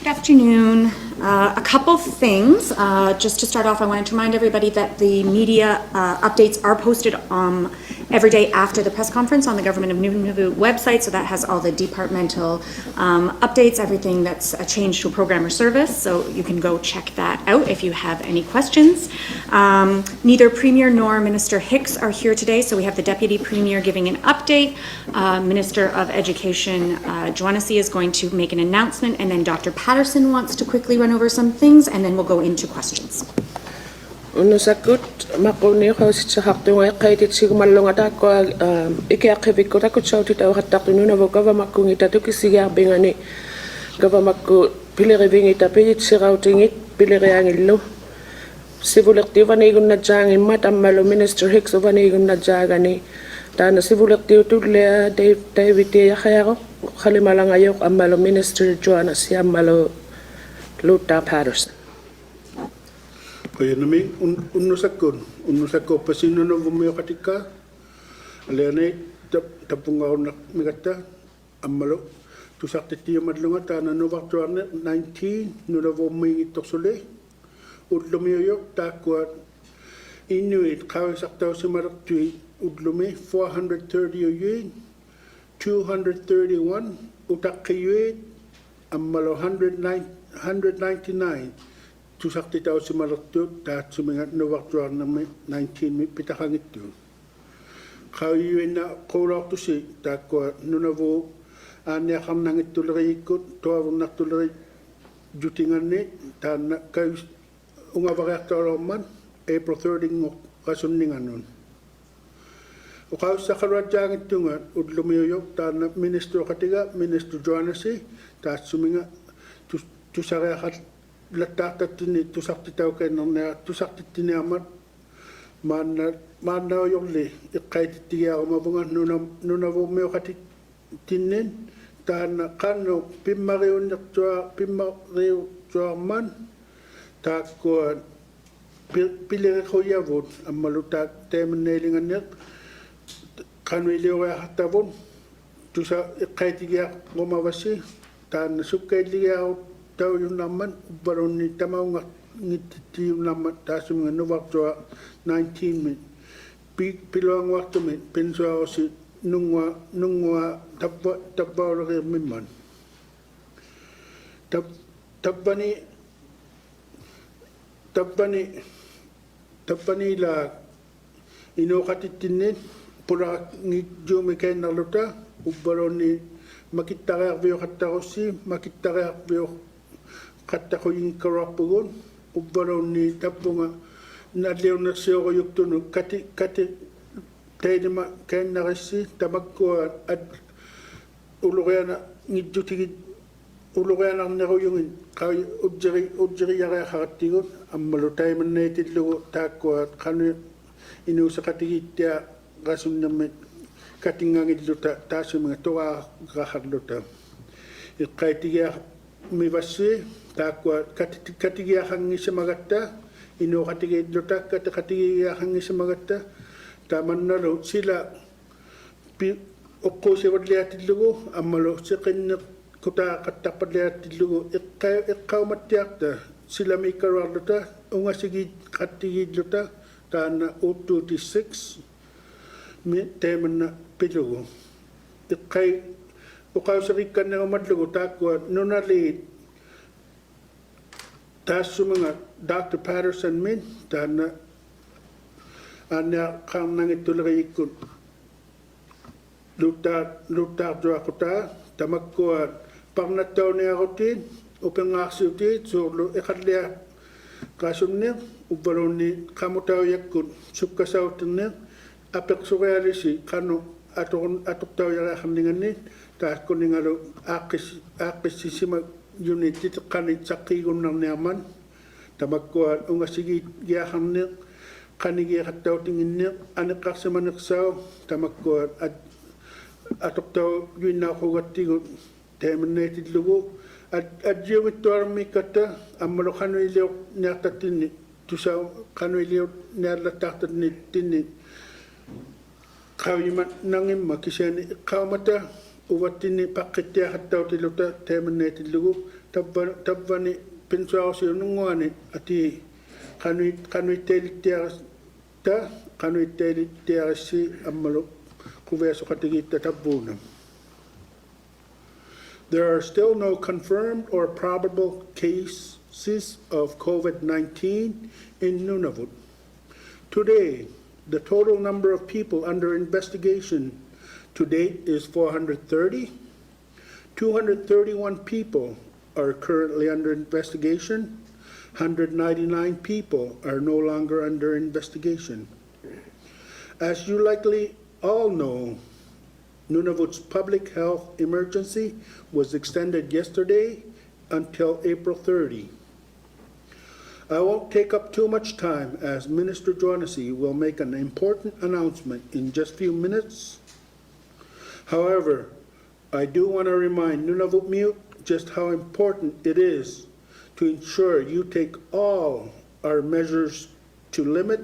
Good afternoon. A couple things. Just to start off, I wanted to remind everybody that the media updates are posted every day after the press conference on the Government of Nunavut website. So that has all the departmental updates, everything that's a change to a program or service. So you can go check that out if you have any questions. Neither Premier nor Minister Hicks are here today. So we have the Deputy Premier giving an update. Minister of Education Joanasie is going to make an announcement, and then Dr. Patterson wants to quickly run over some things, and then we'll go into questions. Unusakut makuni host sa haktunga kaitit sigmalonga ta ko Iqaluit ko ta ko sauti ta hatak Nunavut gava makungi ta to kisiga bengani gava makku pilirivingi ta pit sirautingit piliriangillo sivulektiva ni gun na jangin matamalo Minister Hicks ovani gun na jagani ta na sivulektiv tulle David ya khayaro khalimalang ayok amalo Minister Joanasie amalo Luta Patterson. Kaya namin unusakko pasino no vumio katika alene tapunga na migata amalo tu sakte tiyo madlunga ta na no vaktuarne 19 no vumio toksole udlumio yok ta ko Inuit kawe sakta simarak tui udlumi 430 yen 231 utakiyet amalo 199 tu sakti tau simalaktu ta sumingat no waktuar na 19 mi pitakangit tu kau yuena korak tu si ta ko Nunavut ane kam nangit tulari ikut to nak tulari jutingan ni ta na kau unga vakakta roman April 30 ngok kasunningan nun o kau sakarat jangit tunga udlumiyok ta na Minister katiga Minister Joanasie ta sumingat tu sarakat latata tini tu sakti tau kay nang na tu sakti tini amat mana yole ikait tiya o mabunga Nunavut meo kati tinin ta na kano pimariw tua man ta ko pilere ko yavot amaluta temenelingan nek kano iliwa hatavon tu sa ikait tiya o mabasi ta na sukay liya tau yung naman baron ni tamaw nga ngiti yung naman taso mga novakto 19 min piloang waktu min pinso ako si nungwa tabaw rin miman tabani la inokatitinin pura ngidyo may kayo naluta baron ni makitarak biyo katakosi makitarak biyo kata ko yung karapugon ubaraw ni tapunga nadliw na siya ko yung tunog kati tayo naman kaya nakasi tamag ko at ulo kaya na ngidyo ulo kaya na nako yung kaya ujiri yaka kakatigon ang malutay man na itidlo tako at kano inusa katigit ya kasun namin katingangit luta taso mga tuwa kakagluta kaya tiga may basi takwa katigiya hangi sa magatta ino katigid luta katigiya hangi sa magatta taman na lo sila okko sa wadliat lugo amalo sa kanya kuta katapad liat lugo ikaw matiakta sila may karar luta unga sigid katigid luta ta na 026 mi teman na pilugo ikay ukaw sa rikan na madlugo takwa nunalit taso mga Dr. Patterson min dana anya kam nang itulay ikut lutar dua kota tamakko pangnattaw niya rotin upang aksiyuti so ikadliya kasumnya ubaron ni kamutaw yakun sukasaw tinnya apek surealisi kano atok taw yara kamningan ni tas kuningalo akis sisima unit itu kanit sakigon ng naman tabagkuhan unga sige giyahan niya kanigi kataw tingin niya anak kasi manaksaw tabagkuhan at atok taw yun na ako gatigon terminated lugo at yung ito armi kata amalo kano iliw niya tatini tusaw kano iliw niya lataktat ni tini kawiman nangin makisya ni kawmata uwat ini paket ya kataw tiluta terminated lugo tabvani pinsuaosi nunguani ati kanui teilittiarisi ammalu kuveso katigita tabbuna. There are still no confirmed or probable cases of COVID-19 in Nunavut. Today, the total number of people under investigation to date is 430. 231 people are currently under investigation. 199 people are no longer under investigation. As you likely all know, Nunavut's public health emergency was extended yesterday until April 30. I won't take up too much time as Minister Joanasie will make an important announcement in just a few minutes. However, I do want to remind Nunavut Mute just how important it is to ensure you take all our measures to limit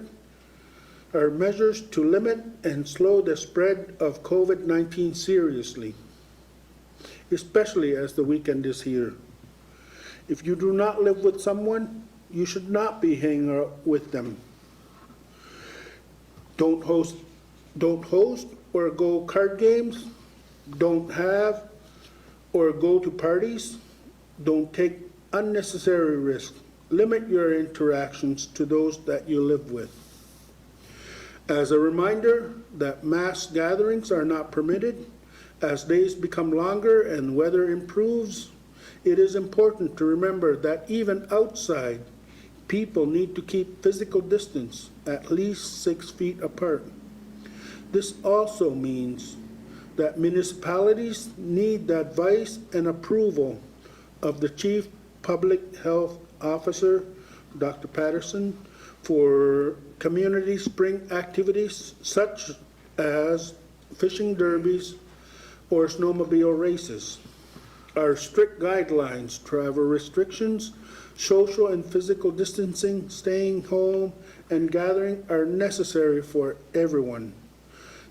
and slow the spread of COVID-19 seriously, especially as the weekend is here. If you do not live with someone, you should not be hanging out with them. Don't host or go card games. Don't have or go to parties. Don't take unnecessary risks. Limit your interactions to those that you live with. As a reminder that mass gatherings are not permitted, as days become longer and weather improves, it is important to remember that even outside, people need to keep physical distance at least 6 feet apart. This also means that municipalities need the advice and approval of the Chief Public Health Officer, Dr. Patterson, for community spring activities such as fishing derbies or snowmobile races. Our strict guidelines, travel restrictions, social and physical distancing, staying home, and gathering are necessary for everyone.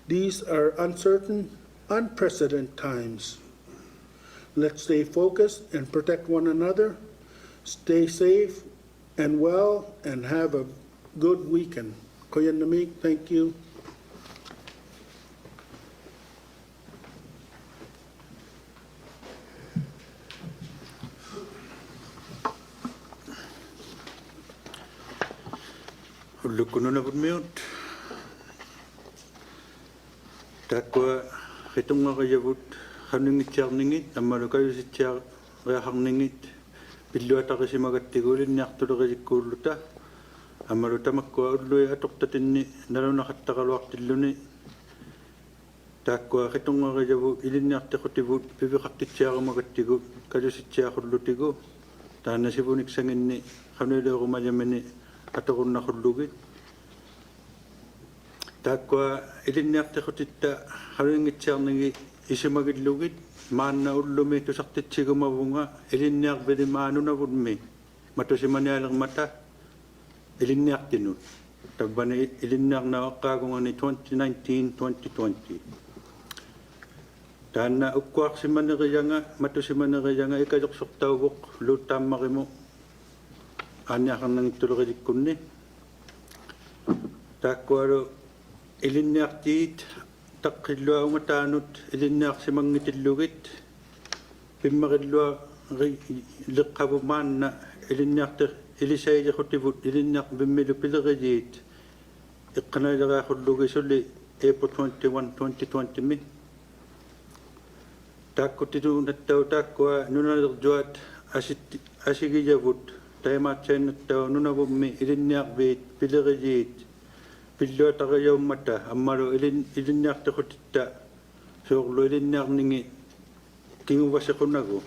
These are uncertain, unprecedented times. Let's stay focused and protect one another. Stay safe and well, and have a good weekend. Koyanamik, thank you. Nunavut Mute. Takwa hitunga kayavut hanungit charningit amalukayo si char reharningit pilluata kasi magattigulin niartulerisikkuulluta amaluta makkua ullui atoqtatinni nalunaqattaqaluartilluni takwa hitunga kayavu ilinniartiqutivut piviqartitsiarumagattigu kalusitsiaqullutigu taanasivunik sanginni qanuileerumayamani atoqunnaqullugit takwa ilinniartiqutitta haluingitsiarnigi isimagillugit maanna ullumi tusartitsigumavunga ilinniarvili maanunavunmi matusimanialermata ilinniartinut tabbani ilinniarnaaqqaagungani 2019-2020 taanna ukkuarsimanerianga matusimanerianga ikajoqsortauguq luuttaammarimu aanniaqarnangittulerikkunni taakkualu ilinniartiit taqqilluaunga taanut ilinniarsimangitillugit pimmerillua liqqavumaanna ilinniarte ilisailequtivut ilinniaq vimmilu pilerijiit iqqanailereaqullugisuli April 21 2020 mi taakkutiluunattau taakkua nunalerjuat asigiyavut taimaatsainnattau nunavummi ilinniarviit pilerijiit pilluataqayaummata ammalu ilinniartiqutitta soorlu ilinniarningi kinguvasiqunagu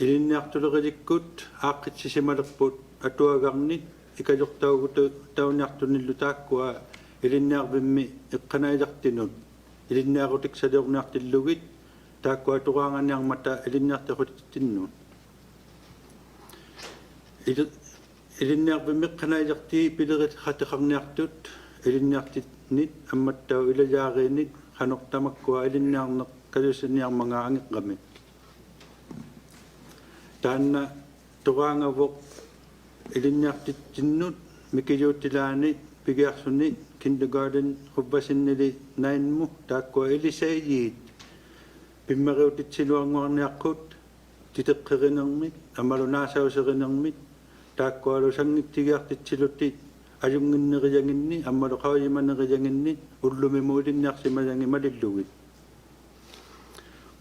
ilinniartulerilikkut aaqqitsisimalerput atuagarnit ikajortaugutu tauniartunillu taakkua ilinniarvimmi iqqanailartinut ilinniarutiksadeorniartillugit taakkua tuqaanganiarmata ilinniartiqutittinnut ilinniarvimmiqqanailerti pilerit khatiqarniartut ilinniartitnit ammattau ilajaariinit qanortamakkua ilinniarneq kalusiniarmangaa angiqqami taanna tuqaangavok ilinniartittinnut mikiyuutilaani pigiarsuni kindergarten qubbasinili nainmu taakkua ilisaayiit pimmeriutitsiluarnguarniaqqut titeqqerinermit amalunaasausernermit taakkualu sangittigiartitsilutti ajunginneriyanginni ammalu qauyimaneriyanginni ullumimu ilinniarsimayangi malillugit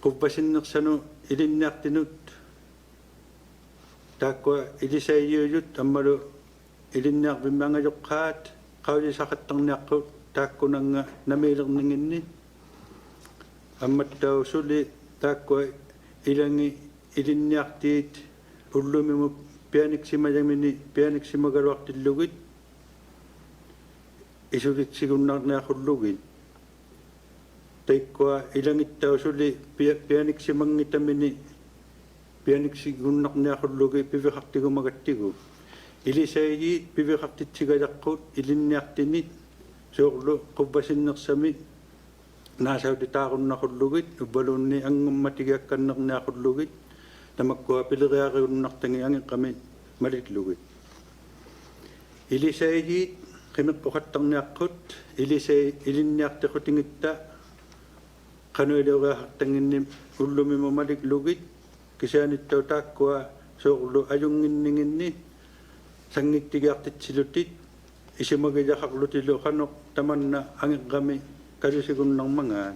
qubbasinnersanu ilinniartinut taakkua ilisaayiuyut ammalu ilinniarpimmangajoqqaat qaujisaqattarniaqqut taakkunanga namiilerninginni ammattau suli taakkua ilangi ilinniartiit ullumimu pianiksimayamini pianiksimagaluartillugit isulitsigunnaarniaqulugit taikkua ilangittau suli pianiksimangitamini pianiksigunnarniaqullugi piviqartigumagattigu ilisaayiit piviqartitsigajaqqut ilinniartinit soorlu qubbasinnersami naasautitaaqunnaqulugit ubbaluunni angummatigiakkannerniaqulugit tamakkua pileriariunnartangi angiqqami malitlugit ilisaayiit qimiqqoqattarniaqqut ilinniartiqutingitta qanuileuriaqartanginni ullumimu malitlugit kisaanittau taakkua soorlu ajunginninginni sangittigiartitsilutit isimagijaqarlutilu qanoq tamanna angiqqami kalusigunnarmangaa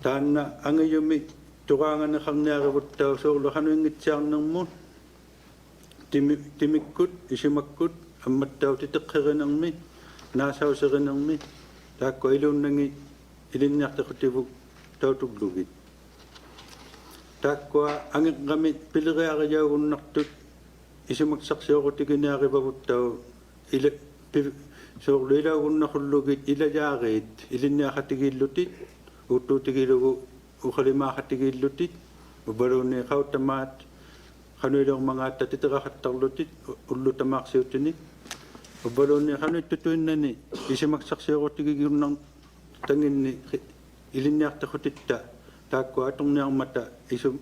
taanna angiyumi tuqaanganeqarniarivuttau soorlu qanuingitsiarnermut timikkut isimakkut ammattau titeqqerinermi naasauserinermi taakkua iluunnangi ilinniartiqutivuk tautuglugit taakkua angiqqami pileriariaugunnartut isimaksarsiorutiginearivavuttau ila soorlu ilaugunnaqulugit ilajaariit ilinniaqatigillutit uuttuutigilugu uqalimaaqatigillutit ubaluunni qauttamaat qanuileormangaatta titeqaqattarlutit ullutamaaqsiutinik ubaluunni qanuittutuinnani isimaksarsiorutigigunnar tanginni ilinniartaqutitta taakkua atorniarmata isum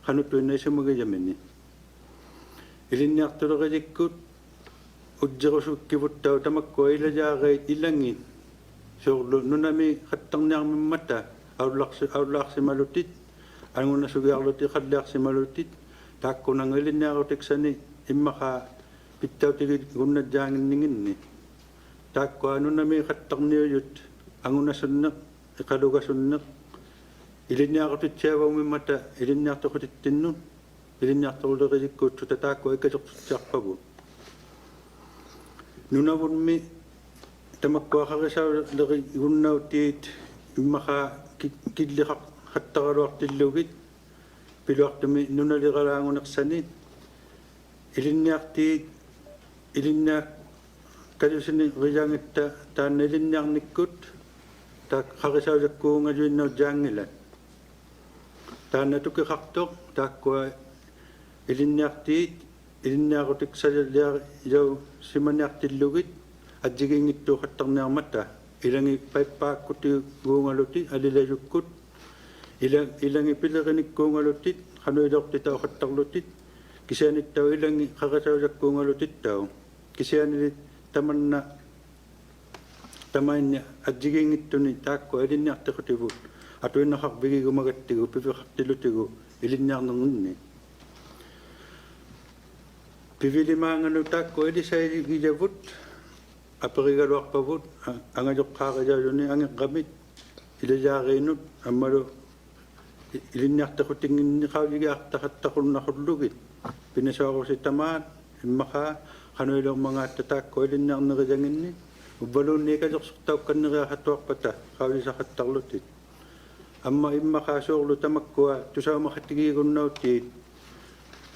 qanutuinna isumagiyamini ilinniartuleqijikkut ujjerusukkivuttaa tamakkua ilajaariit ilangit soorlu nunami qattarniarmimmata aulaarsimalutit angunasugiarluti qalliarsimalutit taakkunanga ilinniarutiksani immaqaa pittautigigunnadjaanginninginni taakkua nunami qattarniuyut angunasunneq iqalugasunneq ilinniarutitsiavaumimmata ilinniartoqutittinnut ilinniartoruleqijikkuutsuta taakkua ikasortiarpagut Nunavutmi tamakkua qarisauleqigunnautit immaqaa killiqattaraluartillugit piluartumi nunaliqalaanguneqsani ilinniartiit ilinnia kalusini riyangitta taanna ilinniarnikkut taak qarisaujakkuungajuinnau jaangilat taanna tukiqartoq taakkua ilinniartiit ilinniarutiksaliau simaniartillugit ajjigingittuuqattarniarmata ilangi paippaakkuti alilajukkut ilangi pilerinikkuungalutit qanuileortitauqattarlutit kisianittau ilangi qaqasaujakkuungalutittau kisianilit tamanna tamainni ajjigingittuni taakkua ilinniartiqutivut atuinnaqarpigigumagattigu piviqartilutigu ilinniarnerninni pivilimaanganu taakkua ilisaayigilavut aperigaluarpavut angajoqqaaqajaajuni angiqqamit ilajaariinut ammalu ilinniartaqutinginni qauligiartaqattaqunnaqullugit pinasauqusitamaat immaqaa qanuileormangaatta taakkua ilinniarneriyanginni ubbaluunni ikasorsortaukkanneriaqattuarpata qaulisaqattarlutit amma immaqaa soorlu tamakkua tusaumaqattigiigunnautit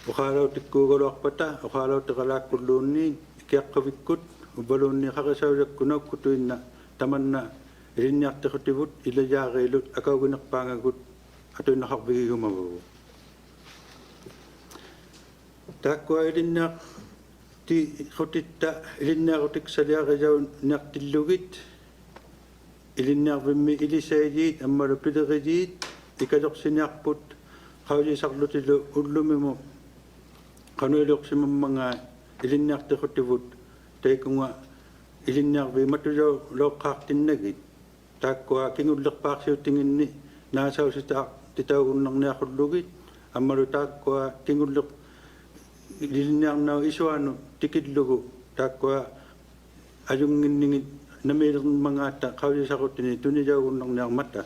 uqaalautikkuugaluarpata uqaalauteqalaakkulluunni ikiaqqavikkut ubbaluunni qarisaujakkunaukkutuinna tamanna ilinniartiqutivut ilajaariilut akauginerpaangagut atuinnaqarpigigumavagu taakkua ilinniarti qutitta ilinniarutiksaliarijaun niartillugit ilinniarvimmi ilisaayiit ammalu pilerijiit ikajoqsiniarput qaujisarlutilu ullumimu qanuiluqsimam mga ilinniartiqutivut taikunga ilinniarvi matulau loqqaartinnagit taakkua kingullerpaarsiutinginni naasausita titaugunnarniaqullugit ammalu taakkua kingulleq ilinniarnau isuanu tikillugu taakkua ajunginningit namilermangaatta qaujisaqutini tunijaugunnarniarmata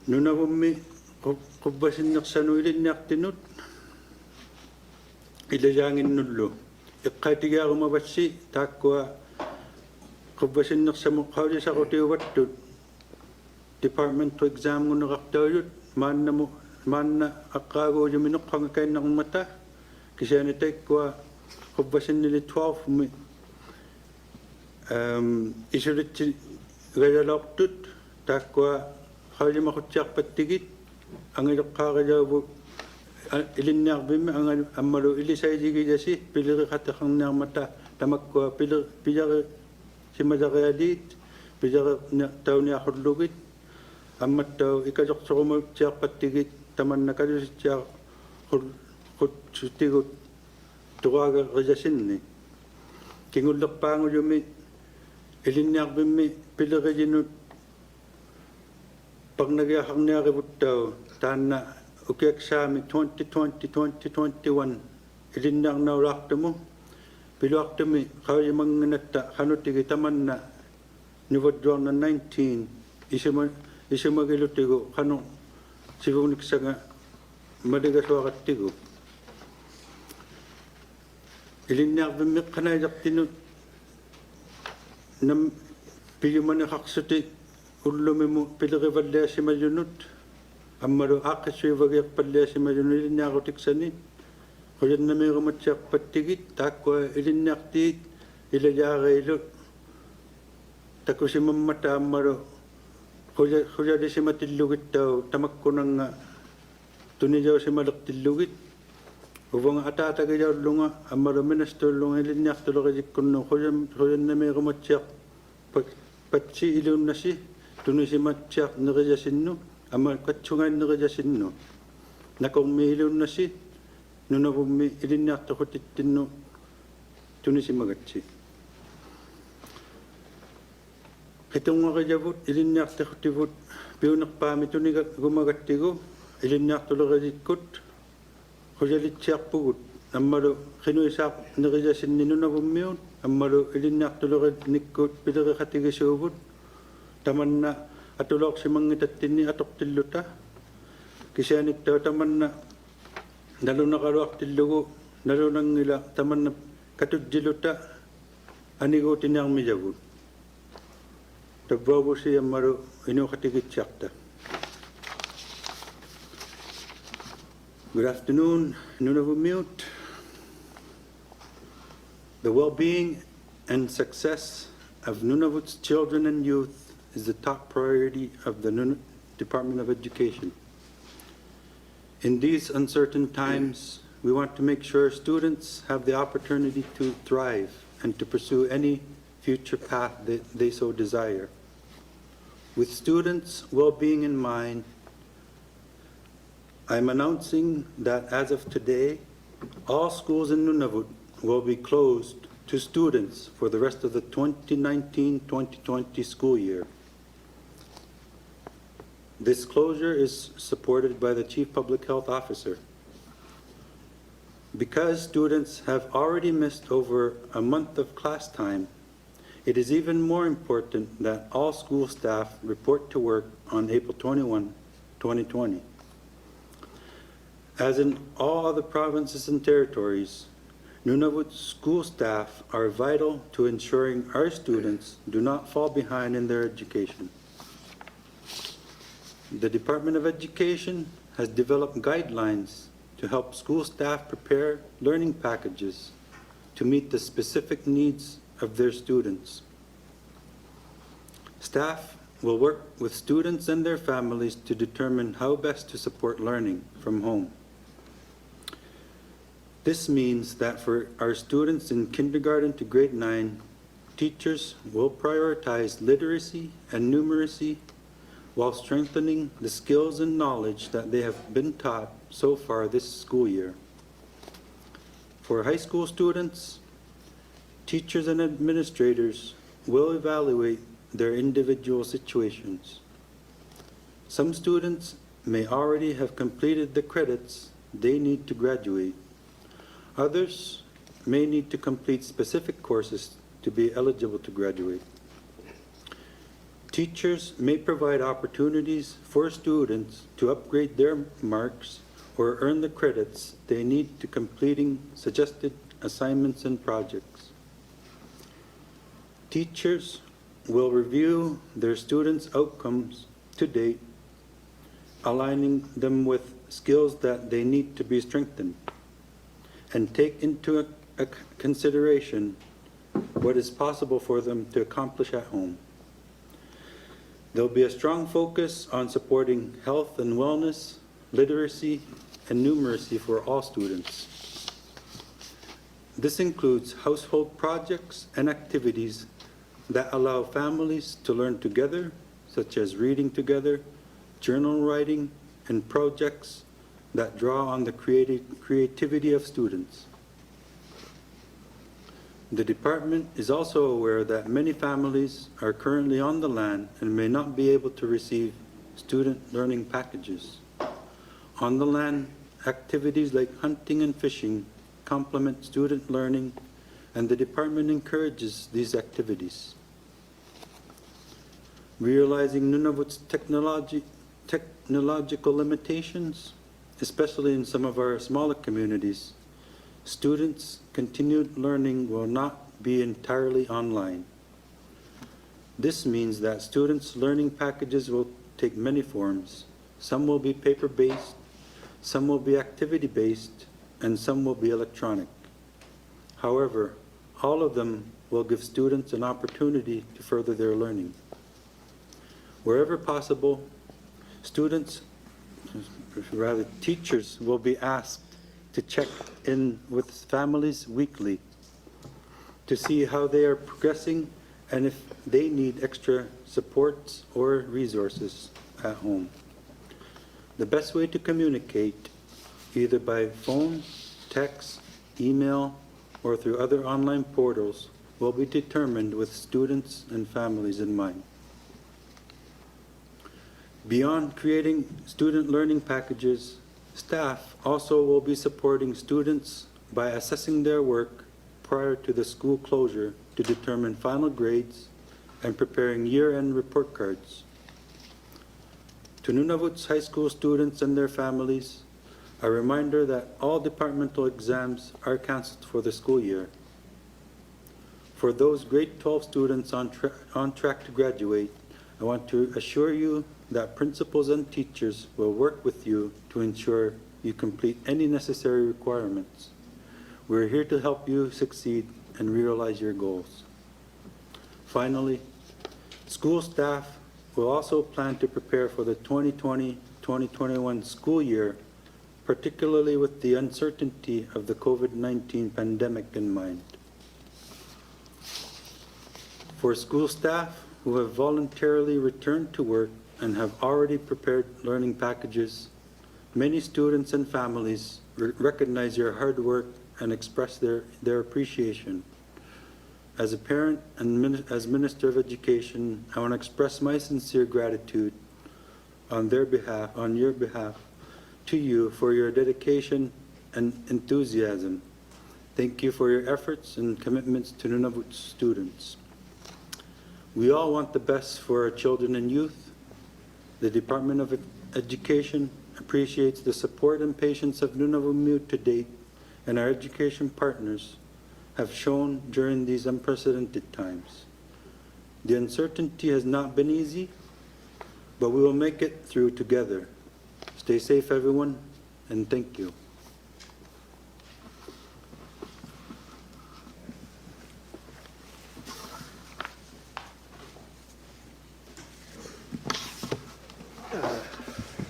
Nunavummi qubbasinnersanu ilinniartinut ilajaanginnullu iqqaatigiarumavassi taakkua qubbasinnersamu qaujisaqutiuvattut department to exam ngunerartaujut maanna aqqaaguujumineqqanga kainnermata kisiani taikkua qubbasinili 12 mi isulitsi gajalaortut taakkua qaujimaqutsiarpattigit angileqqaaqijauvu ilinniarvimmi ammalu ilisaisigijasi piliriqateqarniarmata tamakkua pilari simajarialiit pilari tauniaqullugit ammattau ikasorsorumutsiarpattigit tamanna kalusitsiaq qutsutigut tuqaagerijasinni kingullerpaangujumi ilinniarvimmi piliriginut parnagiaqarniarivuttau taanna ukiaksaami 2020-2021 ilinniarnaulaartumu piluartumi qaujimanginatta qanutigi tamanna Nunavut 19 isumagilutigu qanu sivuniksaga maligasuaqattigu ilinniarvimmi qanaijartinut nam piyumaniqarsuti ullumimu pilerivalliasimalunut ammalu aaqqissuivagiarpalliasimalunu ilinniaqutiksani qujannamiirumatsiarpattigit taakkua ilinniartiit ilajaariilu takusimammata ammalu qujalisиматиллугиттау тамаккунанга тунижаусималертиллугит уванга атаатагилауллунга аммалу минастууллунга илинниартулерисиккунну qujanнамиируматсиар патси илууннаси тунисиматсиар нерижасинну амма катсунгааннерижасинну накорми илууннаси нунавумми илинниартоқутиттинну тунисимагатси qitungaqijavut ilinniartiqtivut piunerpaami tuniga gumagattiguilinniartulerisikkut qujalitsiarpugut ammalu qinuisaaq nerijasinni nunavummiut ammalu ilinniartulerinikkuut pileriqatigisuuvut tamanna atulorsimangitattinni atortilluta kisianittau tamanna nalunaqaluartillugu nalunangila tamanna katujjiluta aniguutiniarmijavut tabbabusi ammaru inuqatigitsarta. Good afternoon, Nunavut. The well-being and success of Nunavut's children and youth is the top priority of the Department of Education. In these uncertain times, we want to make sure students have the opportunity to thrive and to pursue any future path that they so desire. With students' well-being in mind, I'm announcing that as of today, all schools in Nunavut will be closed to students for the rest of the 2019-2020 school year. This closure is supported by the Chief Public Health Officer. Because students have already missed over a month of class time, it is even more important that all school staff report to work on April 21, 2020. As in all other provinces and territories, Nunavut school staff are vital to ensuring our students do not fall behind in their education. The Department of Education has developed guidelines to help school staff prepare learning packages to meet the specific needs of their students. Staff will work with students and their families to determine how best to support learning from home. This means that for our students in kindergarten to grade 9, teachers will prioritize literacy and numeracy while strengthening the skills and knowledge that they have been taught so far this school year. For high school students, teachers and administrators will evaluate their individual situations. Some students may already have completed the credits they need to graduate. Others may need to complete specific courses to be eligible to graduate. Teachers may provide opportunities for students to upgrade their marks or earn the credits they need to completing suggested assignments and projects. Teachers will review their students' outcomes to date, aligning them with skills that they need to be strengthened, and take into consideration what is possible for them to accomplish at home. There will be a strong focus on supporting health and wellness, literacy, and numeracy for all students. This includes household projects and activities that allow families to learn together, such as reading together, journal writing, and projects that draw on the creativity of students. The department is also aware that many families are currently on the land and may not be able to receive student learning packages. On the land, activities like hunting and fishing complement student learning, and the department encourages these activities. Realizing Nunavut's technological limitations, especially in some of our smaller communities, students' continued learning will not be entirely online. This means that students' learning packages will take many forms. Some will be paper-based, some will be activity-based, and some will be electronic. However, all of them will give students an opportunity to further their learning. Wherever possible, teachers will be asked to check in with families weekly to see how they are progressing and if they need extra supports or resources at home. The best way to communicate, either by phone, text, email, or through other online portals, will be determined with students and families in mind. Beyond creating student learning packages, staff also will be supporting students by assessing their work prior to the school closure to determine final grades and preparing year-end report cards. To Nunavut's high school students and their families, a reminder that all departmental exams are canceled for the school year. For those grade 12 students on track to graduate, I want to assure you that principals and teachers will work with you to ensure you complete any necessary requirements. We're here to help you succeed and realize your goals. Finally, school staff will also plan to prepare for the 2020-2021 school year, particularly with the uncertainty of the COVID-19 pandemic in mind. For school staff who have voluntarily returned to work and have already prepared learning packages, many students and families recognize your hard work and express their appreciation. As a parent and as Minister of Education, I want to express my sincere gratitude on your behalf to you for your dedication and enthusiasm. Thank you for your efforts and commitments to Nunavut students. We all want the best for our children and youth. The Department of Education appreciates the support and patience of Nunavut to date, and our education partners have shown during these unprecedented times. The uncertainty has not been easy, but we will make it through together. Stay safe, everyone, and thank you.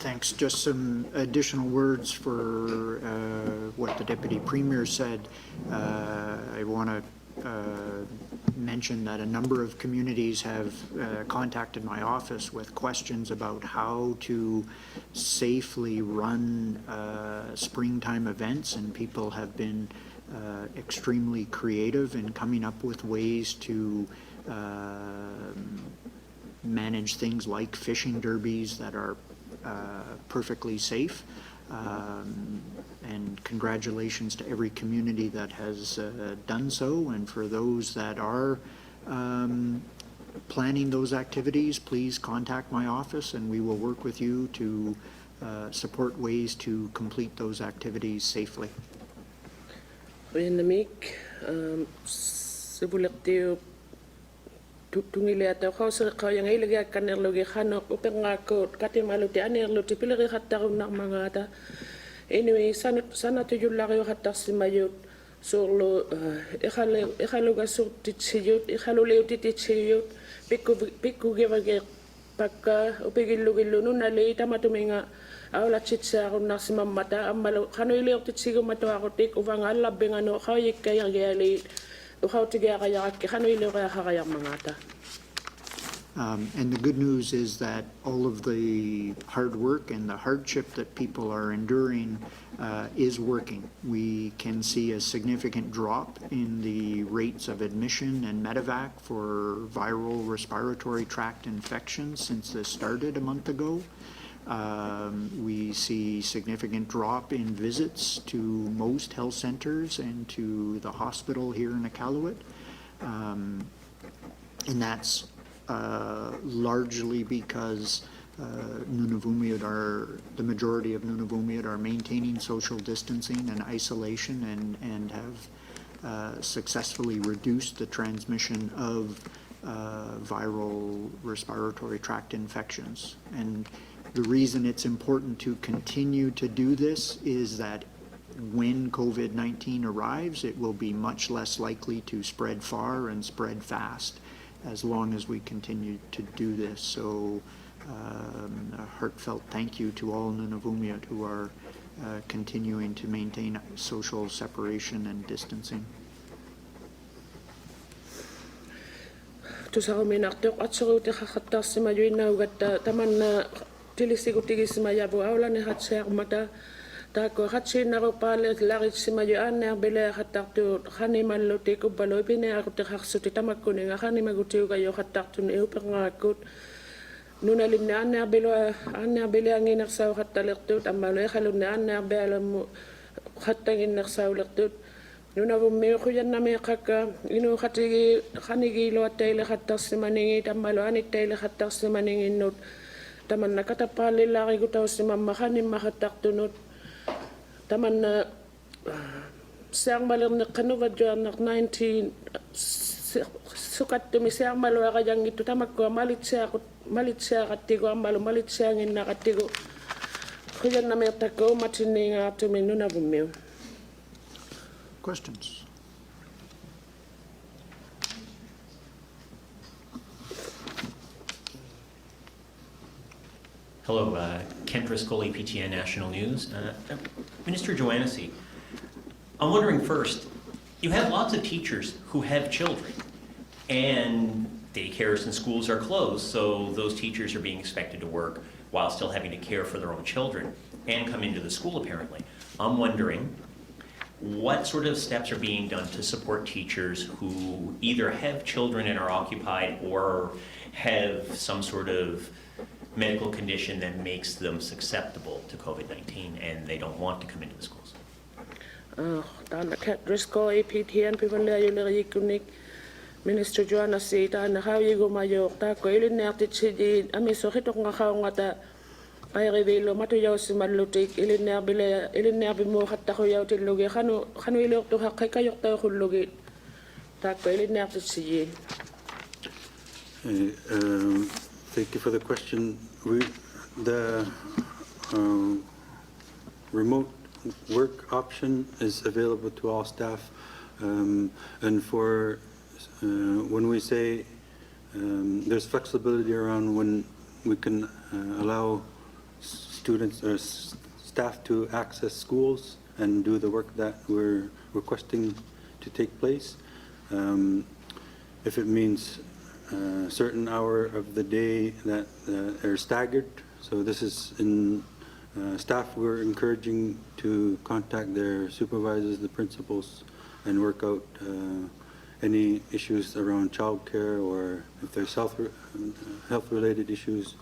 Thanks. Just some additional words for what the Deputy Premier said. I want to mention that a number of communities have contacted my office with questions about how to safely run springtime events, and people have been extremely creative in coming up with ways to manage things like fishing derbies that are perfectly safe. And congratulations to every community that has done so, and for those that are planning those activities, please contact my office and we will work with you to support ways to complete those activities safely. Renamik, Sibulactio Tungilia, House Kayang Elia Canerlogi Hano, Openako, Katimaluti, Anerluti, Pilari Hataruna Mangata. Anyway, sana to you Lario Hatasimayut, solo Ekaluga Sutitsiyut, Ekaluleo Titsiyut, Piku Givage Paka, Opigilugiluna, later Matuminga, Aula Chitsa, Nasimam Mata, Amalo, Hanulio Titsigo Matoarotic, Uvangala Bengano, how you can how to get a Hanulio Mangata. And the good news is that all of the hard work and the hardship that people are enduring is working. We can see a significant drop in the rates of admission and medevac for viral respiratory tract infections since this started a month ago. We see significant drop in visits to most health centers and to the hospital here in Iqaluit. And that's largely because Nunavut the majority of Nunavut are maintaining social distancing and isolation and have successfully reduced the transmission of viral respiratory tract infections. And the reason it's important to continue to do this is that when COVID-19 arrives, it will be much less likely to spread far and spread fast as long as we continue to do this. So a heartfelt thank you to all Nunavut who are continuing to maintain social separation and distancing. Tusaruminartok atsuruti hakhattarsima yuinaugatta tamanna tilisigutigissima yabu aulani hatsearmata taako hatsinarupale laritsima yuanner bile hattartu hanimalluti kubbalo binearuti harsuti tamakkuninga hanimagutiuga yo hattartun euperngaakkut nunalimne anner bile anginersau hattalertut ammalu ekhalunne anner bealamu hattanginnersaulertut Nunavut meukhuyannami qakka inu khatigi khanigi loattaile khattarsimaningi tammalo anittaile khattarsimaninginnut tamanna katapallillarigutausimamma khanimma khattartunut tamanna siarmalerneqqanuvat joanner 19 sukattumi siarmaluaqajangittu tamakkua malitsiaqattigu ammalu malitsianginnaqattigu khuyannamiartakka umatinniingaartumi Nunavut. Questions? Hello, Ken Driscoll, APTN National News. Minister Joanasie, I'm wondering first, you have lots of teachers who have children, and daycares and schools are closed, so those teachers are being expected to work while still having to care for their own children and come into the school apparently. I'm wondering, what sort of steps are being done to support teachers who either have children and are occupied or have some sort of medical condition that makes them susceptible to COVID-19 and they don't want to come into the schools? Tana Kat Driscoll, APTN, Pivalea Minister Joanasie, Tana Hawigo Mayo, Taco Ilinartid, Amisohitonga I reveal Matoyos Malutik, Ilinabimo Hatahoyauti Logi, Hanuilo to Hakayota Hulogit, Taco Ilinartid. Thank you for the question. The remote work option is available to all staff, and for when we say there's flexibility around when we can allow students or staff to access schools and do the work that we're requesting to take place. if it means a certain hour of the day that are staggered. So this is in staff, we're encouraging to contact their supervisors, the principals, and work out any issues around childcare, or if there's health-related issues,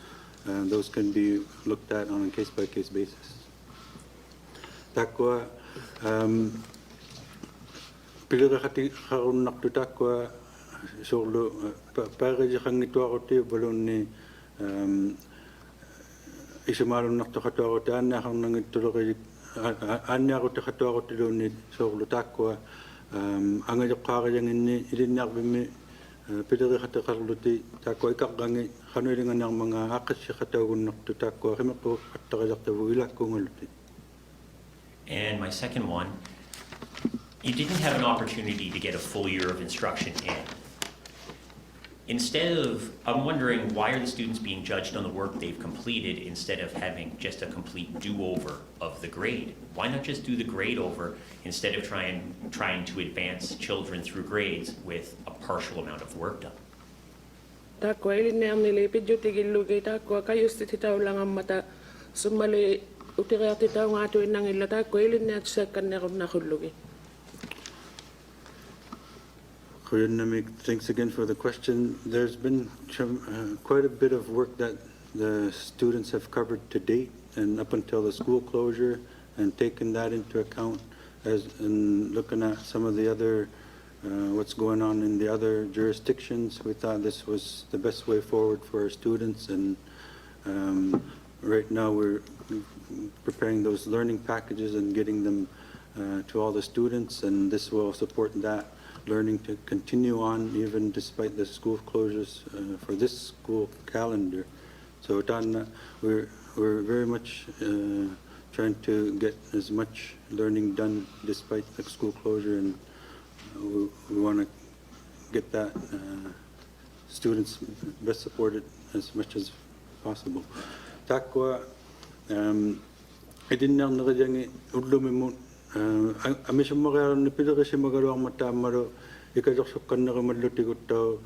those can be looked at on a case-by-case basis. Takwa, pilira khati kharun naktu takwa solo pare jikang ito ako tiyo balon ni isimalon naktu kato ako tiyo anya kang nangitulo kay anya ako kato ako tiyo ni solo takwa angayok kakayang ini ilinyak bimi pilira khati kharluti takwa ikakangi kanuilingan ng mga akas siya katawag naktu takwa kimako katakajak tawo ilak kong aluti. And my second one, you didn't have an opportunity to get a full year of instruction in. I'm wondering, why are the students being judged on the work they've completed instead of having just a complete do-over of the grade? Why not just do the grade over instead of trying to advance children through grades with a partial amount of work done? Takwa ilin na nilipid yung tigilugay takwa kayo titaw lang ang mata sumali utira titaw nga tuwin ng ila takwa ilin na sa kanakon na kulugi. Thanks again for the question. There's been quite a bit of work that the students have covered to date and up until the school closure, and taken that into account and looking at some of the other what's going on in the other jurisdictions. We thought this was the best way forward for our students, and right now we're preparing those learning packages and getting them to all the students, and this will support that learning to continue on even despite the school closures for this school calendar. So we're very much trying to get as much learning done despite the school closure, and we want to get that students best supported as much as possible. Takwa idin nang nakajangi udlumimun amisum magaron ni pidere si magalawang matamaro ikajoksokan na kamadluti ko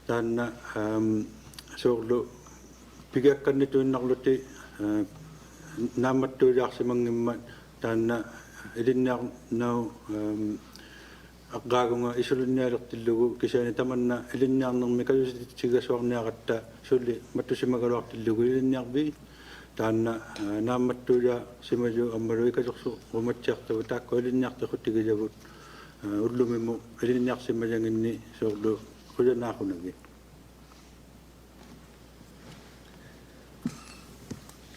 tanna solo pigakan nito nakluti namatto yak si mangimmat tanna idin na Akeeagok nga isulun niya tilugo kasi ni taman na ilin niya nang may kayo sigaswak niya kata suli matu si magalawak tilugo ilin niya bi tanna namatto ya si majo amaro ikajokso umatyak taw takko ilin niya ta khutiga jabut udlumi mo ilin niya si majangin ni solo kuya na ako nagi.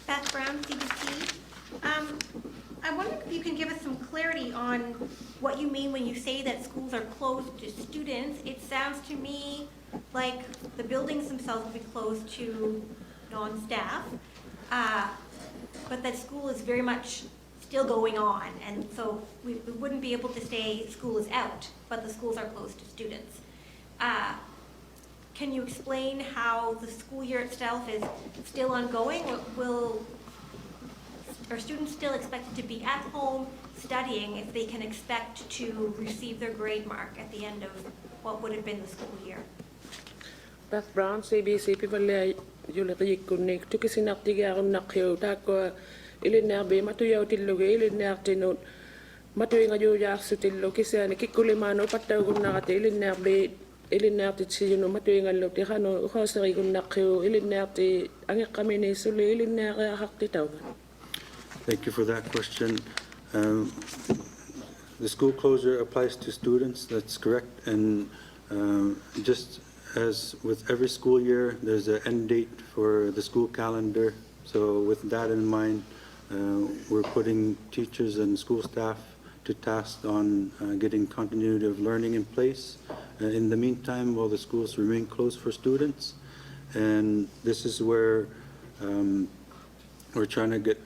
Beth Brown, CBC. I wonder if you can give us some clarity on what you mean when you say that schools are closed to students. It sounds to me like the buildings themselves will be closed to non-staff, but that school is very much still going on, and so we wouldn't be able to say school is out, but the schools are closed to students. Can you explain how the school year itself is still ongoing? Are students still expected to be at home studying if they can expect to receive their grade mark at the end of what would have been the school year? Beth Brown, CBC, people Julie Kunik, took us in Akeeagok Nakyo, Takwa, Ilinabe, Matuyo Tiluge, Ilinartino, Matuinga Juja Sutil, Kisa, Kikulimano, Patagunate, Ilinabe, Ilinartino, Matuinga Lotirano, Hosarigun Nakyo, Ilinarti, Angakamini, Suli, Ilinara Haktitau. Thank you for that question. The school closure applies to students, that's correct, and just as with every school year, there's an end date for the school calendar. So with that in mind, we're putting teachers and school staff to task on getting continuity of learning in place. In the meantime, while the schools remain closed for students, and this is where we're trying to get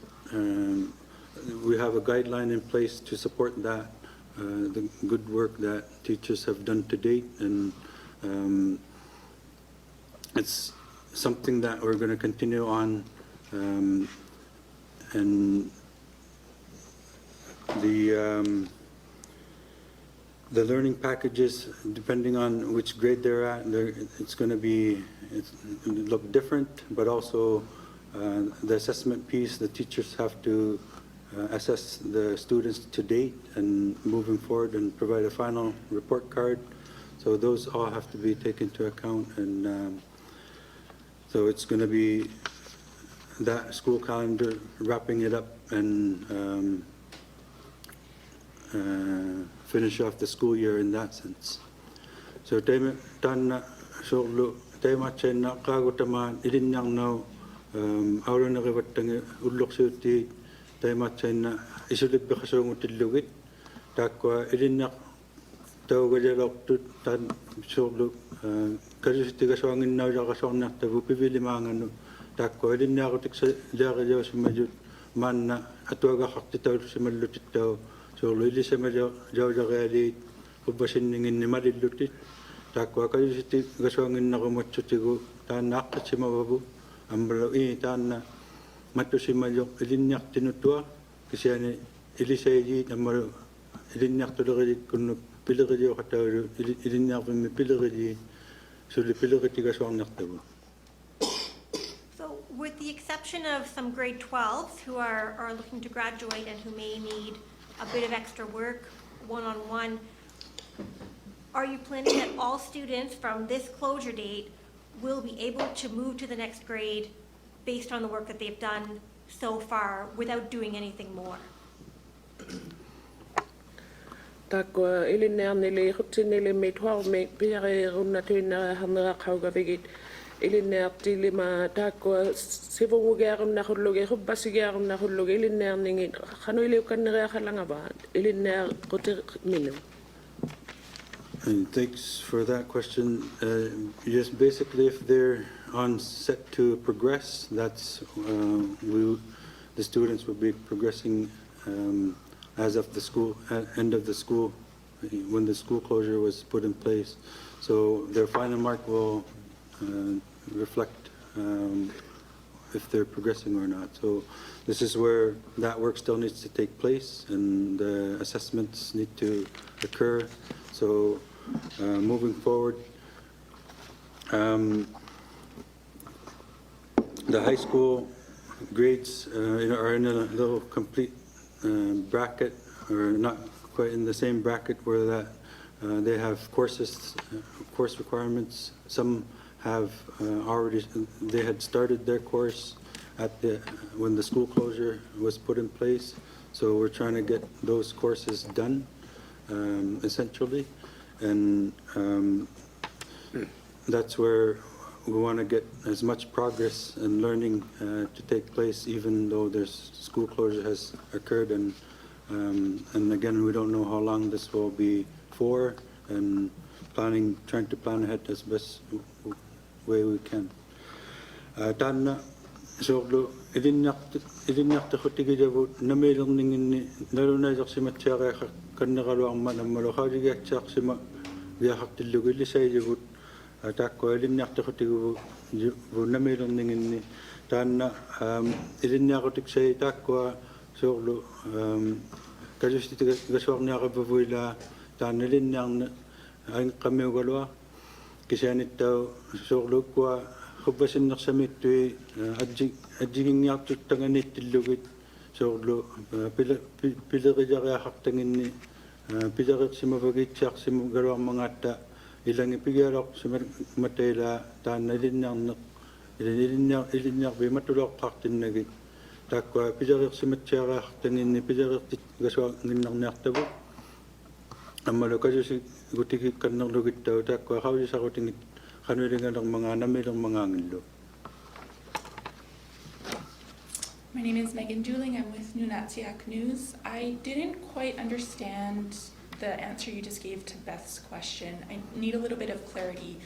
we have a guideline in place to support that, the good work that teachers have done to date, and it's something that we're going to continue on, and The learning packages, depending on which grade they're at, it's going to look different, but also the assessment piece, the teachers have to assess the students to date and moving forward and provide a final report card. So those all have to be taken into account, and so it's going to be that school calendar, wrapping it up and finish off the school year in that sense. So time so time na kago tama idin yang no awro na kabatang ulok suti time na isulib ba kasong utilugit takwa idin na taw gajalok tut tan so kaso ti kasongin na ja kasong na tabu pibili mangano takwa idin na ko tiksa daga jo sumajut man na atwaga hakti taw sumalutit taw so lili sa medyo jawjageli ubasin ningin ni malilutit takwa kayo siti gaswangin na kumachutigo tan nakta si mababu ambalo tan na matusi mayo ilinyak tinutua kasi ani ilisayi namaro ilinyak tulogedi kunu pilogedi kataw ilinyak mi pilogedi so li pilogedi gaswang naktabu. So with the exception of some grade 12s who are looking to graduate and who may need a bit of extra work, one-on-one, are you planning that all students from this closure date will be able to move to the next grade based on the work that they've done so far without doing anything more? Takwa ilinner nili khutsinili mitwar me pire runatuna hanra khawgabigit ilinner tilima takwa sivumugarum na khulluge khubbasigarum na khulluge ilinner ningi khanu ile kannere khalanga ba ilinner qotir minu. And thanks for that question. Yes, basically, if they're on set to progress, that's the students will be progressing as of the school end of the school when the school closure was put in place. So their final mark will reflect if they're progressing or not. So this is where that work still needs to take place, and the assessments need to occur. So moving forward, the high school grades are in a little complete bracket, or not quite in the same bracket where that they have course requirements. Some have they had started their course at when the school closure was put in place. So we're trying to get those courses done, essentially. And that's where we want to get as much progress and learning to take place, even though there's school closure has occurred. And again, we don't know how long this will be for, and trying to plan ahead as best way we can. Tanna so idinyak ta khutigi jabu namelong ningin naruna jaksimatsaga kannagalu ang manamalo khawjigak jaksima ya haktilugili say jabu takko idinyak ta khutigi bu namelong ningin tanna idinyak utik say takko so kajusti gaswagna kabuila tanna idinyak ang kamiugalwa kisanitaw so lukwa khubbasin naksamitui adjiging yaktu tanganit tilugit so lo pilagaya haktangin pilagak simabagit sak simugalawang mga ta ilang ipigarok simatela tan ilinyak bi matulok haktin nagit takwa pilagak simatsaga haktangin pilagak gaswa nginang naktabu amalo kaso si gutiki kanang lugit daw takwa hawji sa kutingit My name is Megan Juling. I'm with Nunavut News. I didn't quite understand the answer you just gave to Beth's question. I need a little bit of clarity.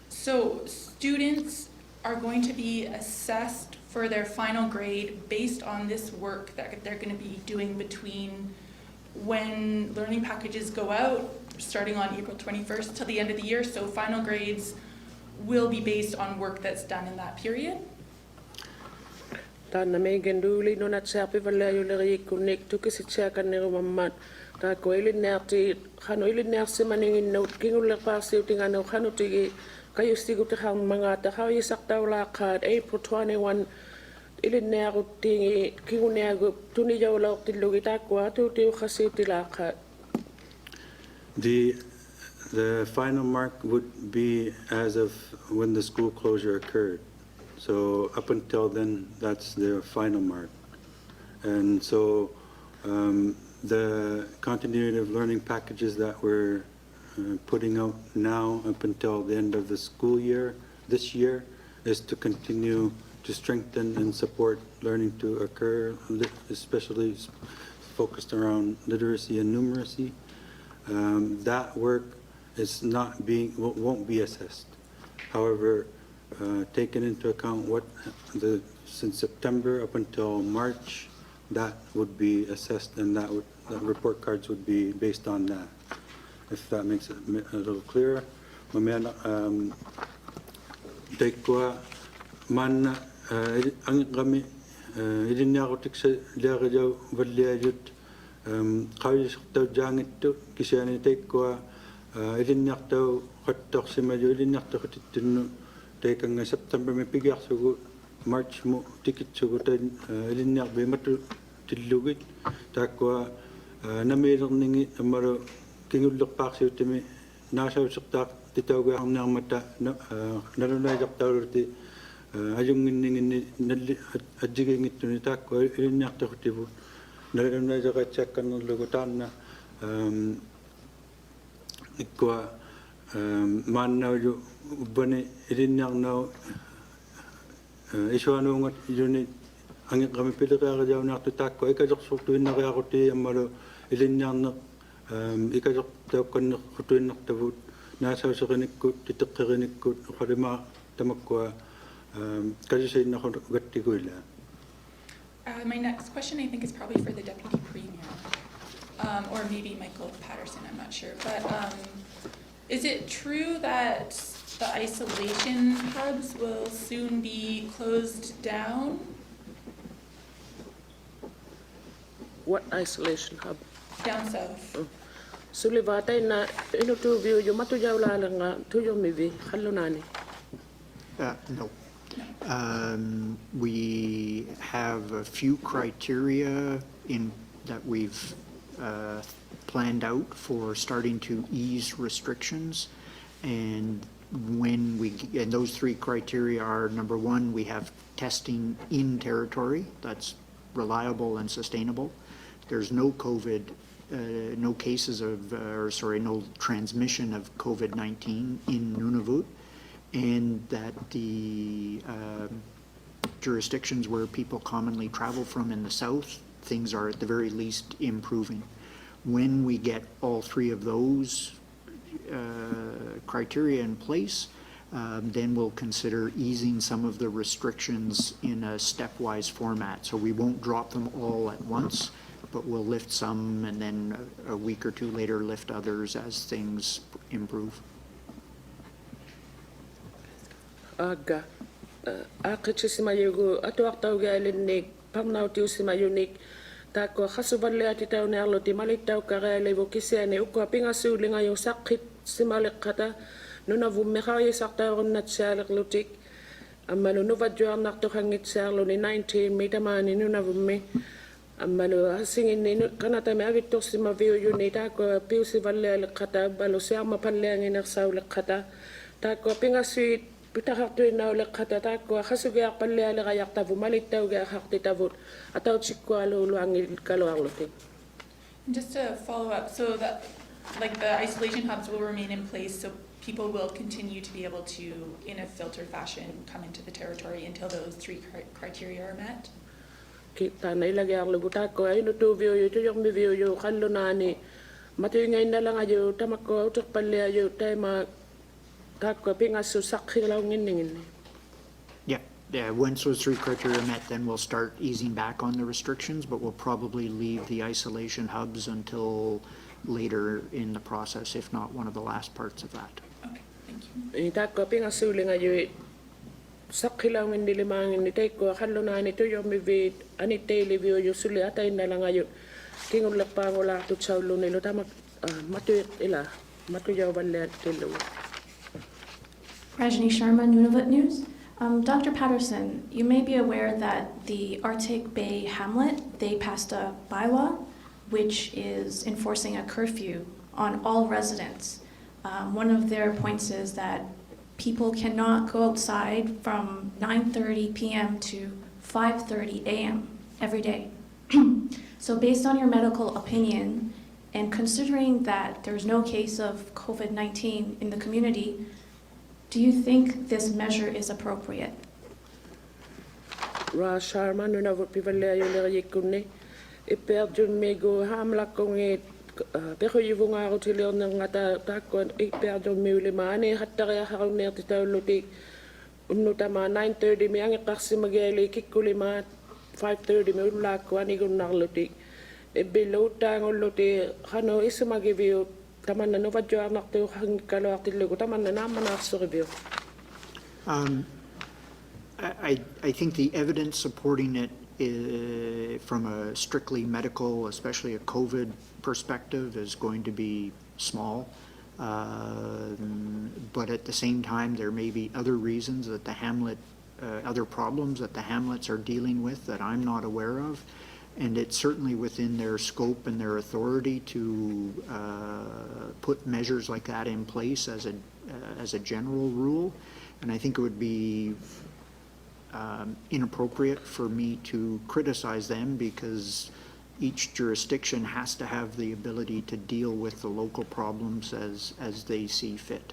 So students are going to be assessed for their final grade based on this work that they're going to be doing between when learning packages go out, starting on April 21st till the end of the year. So final grades will be based on work that's done in that period? Tana megenduli no nat sapi vale yo le connect to kisitsa kanero mammat. Ta ko ili nerti khano ili nersi maningin no kingul pa siuting ano khano tigi kayo sigu te khang mga ta how you sakta la card April 21 ili neru tingi kingunego tuni yo la tilugi ta ko tu tu khasiuti la card. The final mark would be as of when the school closure occurred. So up until then, that's their final mark. And so the continuity of learning packages that we're putting out now up until the end of the school year, this year, is to continue to strengthen and support learning to occur, especially focused around literacy and numeracy. That work is not being, won't be assessed. However, taken into account what since September up until March, that would be assessed, and that report cards would be based on that. If that makes it a little clearer. Mamaya taikwa man ang kami idin ako tiksa lagaw valyayut kayis taw jangit to kisani taikwa idin naktaw khatok simayo idin naktaw khitinu taikang September may pigyak sugo March mo tikit sugo tan idin nak be matu tilugit takwa namirong ningi amaro kingulok paksiw timi nasa usaktak titawag ang nang mata narunay daktarti ayung ngin adjiging ito ni takwa ilinyak to tibu narunay dakatsak kan lugutan na ikwa mannaw yu bani ilinyak naw iswano ngat yun ang kami pilaka jaw na takwa ikajok sutuin na kaya ko ti amaro ilinyak na ikajok taw kan kutuin nak tabut nasa sa kanikut titakkanikut karima tamakwa kasi say na gatti ko ila. My next question I think is probably for the Deputy Premier, or maybe Michael Patterson, I'm not sure. But is it true that the isolation hubs will soon be closed down? What isolation hub? Down south. Sulivatay na inutubiyo yung matujaw lalanga tuyong mibi halunani. No. We have a few criteria that we've planned out for starting to ease restrictions, and those three criteria are: number one, we have testing in territory that's reliable and sustainable. There's no no cases of, no transmission of COVID-19 in Nunavut, and that the jurisdictions where people commonly travel from in the south, things are at the very least improving. When we get all three of those criteria in place, then we'll consider easing some of the restrictions in a stepwise format. So we won't drop them all at once, but we'll lift some and then a week or two later lift others as things improve. Aga akitsi simayugo ato aktaw galinik pamnaw tiu simayunik tako khasuballe atitaw nerlo ti malitaw karele bo kisiane ukwa pinga sulinga yung sakit simalikata Nunavut mekhaye sakta onnat salak lutik amalo novadjo nakto hangit sarlo ni 19 metamani Nunavut me amalo hasingin ni kanata me avito simavio yunita ko piusi valle alikata balo siama palleang inersaw likata tako pinga suit pitahakto na ulikata tako khasuga palle alikayak tavu malitaw ga hakti tavut ataw chikwalo luangil kalawang lutik. Just to follow up, so that like the isolation hubs will remain in place, so people will continue to be able to, in a filtered fashion, come into the territory until those three criteria are met? Kita na ilagay ang luguta ko ay nutubyo yu tuyok mibyo yu kalunani matuyo ngayon na lang ayo tamako utok pali ayo tayo ma tako pingasu sakhilaw ngin. Yeah, once those three criteria are met, then we'll start easing back on the restrictions, but we'll probably leave the isolation hubs until later in the process, if not one of the last parts of that. Okay, thank you. Tako pingasu linga yu sakilangin nilimangin ni tayo kallo na nito yung mivid ani daily view yung suli atay na lang ngayon kingulak pa ngula to chawlo nilo tama matuyot ila matuyaw balet tilo. Rajni Sharma, Nunavut News. Dr. Patterson, you may be aware that the Arctic Bay Hamlet, they passed a bylaw which is enforcing a curfew on all residents. One of their points is that people cannot go outside from 9:30 p.m. to 5:30 a.m. every day. So based on your medical opinion, and considering that there's no case of COVID-19 in the community, do you think this measure is appropriate? Ra Sharma Nunavut pivalea yung lirikune iperdun mego hamla konget pero yung nga ko tilo ng takon iperdun mi ulimane hattare harun ner titawluti unutama 9:30 mi ang kasi mageli kikulima 5:30 mi ulako ani gun narluti below tang uluti hano isumagivio taman na no vadyo anak to hang kalo aktillo taman na naman aksoribio. I think the evidence supporting it from a strictly medical, especially a COVID perspective, is going to be small. But at the same time, there may be other reasons that the hamlet, other problems that the hamlets are dealing with that I'm not aware of. And it's certainly within their scope and their authority to put measures like that in place as a general rule. And I think it would be inappropriate for me to criticize them because each jurisdiction has to have the ability to deal with the local problems as they see fit.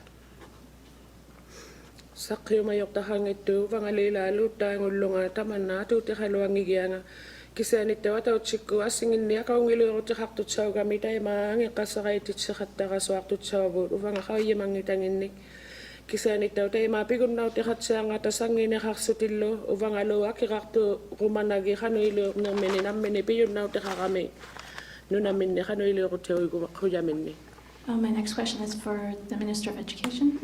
Sakyo mayok tahang ito pangalila luta ngulunga taman na tu te haluang igiyanga kisani te wata uchiko asingin niya ka ngilo te hakto chaw kami tay mang kasakay ti chakata ka swak tu chaw bu uvanga ka yemang itangin ni kisani te tay mapigun na te hatsang atasangin ni haksutillo uvanga lo akirakto kumanagi kanu ilo no meninam menipiyun na te kakami nunamin ni kanu ilo ko te kuyamin ni. My next question is for the Minister of Education.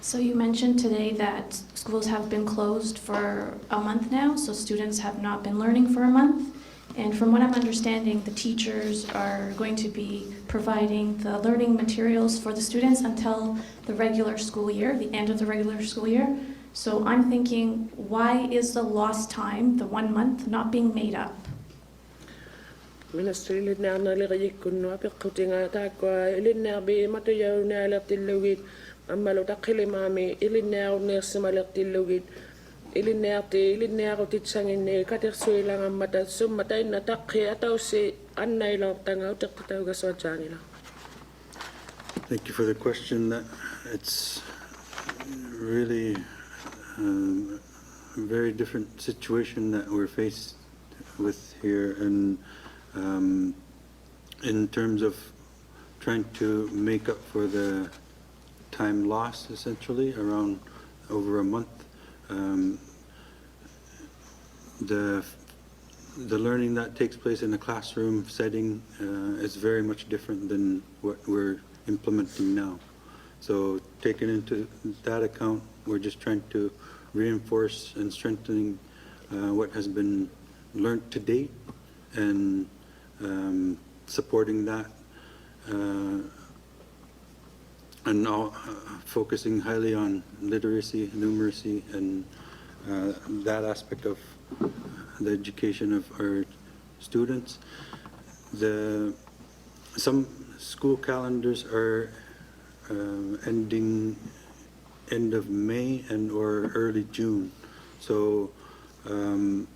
So you mentioned today that schools have been closed for a month now, so students have not been learning for a month. And from what I'm understanding, the teachers are going to be providing the learning materials for the students until the regular school year, the end of the regular school year. So I'm thinking, why is the lost time, the 1 month, not being made up? Ministry linear na lirayik kuno apikutinga ta kwa linear bi matuyaw na alatilugit amalo takili mami linear na simalatilugit linear titsangin ne katersuy lang amata sumatay na takhi ataw si annay lang tangaw taktitaw gaswajangila. Thank you for the question. It's really a very different situation that we're faced with here, and in terms of trying to make up for the time lost, essentially around over a month. The learning that takes place in a classroom setting is very much different than what we're implementing now. So taking into that account, we're just trying to reinforce and strengthening what has been learned to date and supporting that and now focusing highly on literacy, numeracy, and that aspect of the education of our students. Some school calendars are ending end of May and or early June. So, and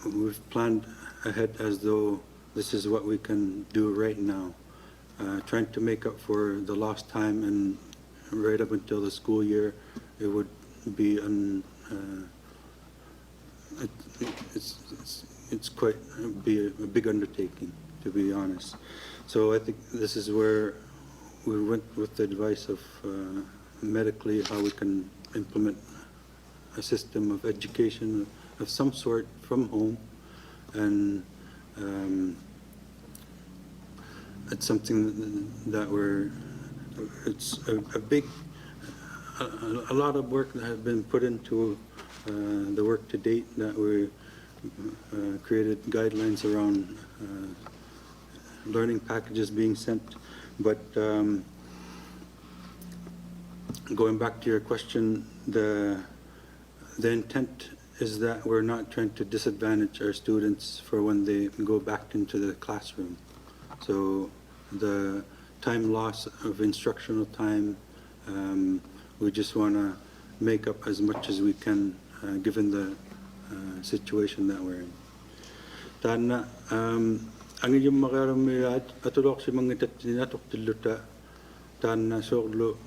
we've planned ahead as though this is what we can do right now, trying to make up for the lost time, and right up until the school year, it would be it's quite be a big undertaking, to be honest. So I think this is where we went with the advice of medically how we can implement a system of education of some sort from home, and it's something that it's a big, a lot of work that has been put into the work to date, that we created guidelines around learning packages being sent. But going back to your question, the intent is that we're not trying to disadvantage our students for when they go back into the classroom. So the time loss of instructional time, we just want to make up as much as we can given the situation that we're in. Tana, ang iyong makaramira atulok si mga tatinatok tiluta, tana soglo,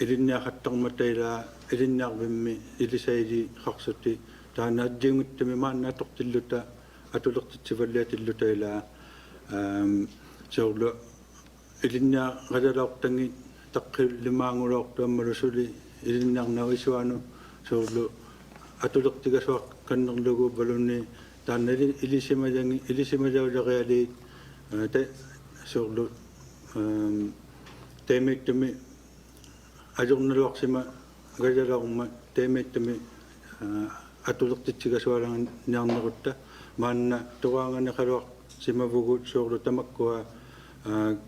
ilinya katang matayla, ilinya bimi, ilisaydi kaksuti, tana jingit timiman natok tiluta, atulok titsivalya tiluta ila, soglo, ilinya kadalok tangi, takil limangulok tamarusuli, ilinya nawiswano, soglo, atulok tigaswak kanang lugo baluni, tana ilisima jaw jagayali, te soglo, temek temi, ajong nalok sima gajalak ma temek temi, atulok tigaswalang niyang nakutta, man tuwangan na kalok sima bugut soglo tamakwa,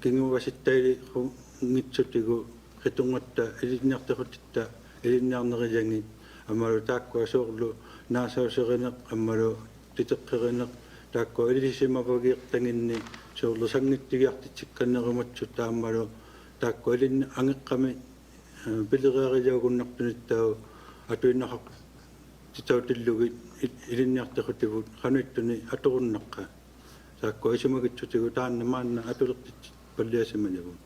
kinguwasitay kung ngitsutigo, kitungatta, ilinyak takutita, ilinyak nakajangit, amaro takwa soglo, nasa saganak, amaro titakaganak, takwa, ilisima pagyak tangin ni, soglo sangit tiyak titikan na kumatsuta, amaro takwa, ilin angik kami, pilagakajaw kung naktunitaw, ato yung nakak titaw tilugit, ilinyak takutibut, kano ito ni, ato kung nakka, takwa, isumagitsutigo, taan naman na ato laktit palya si Manjabon.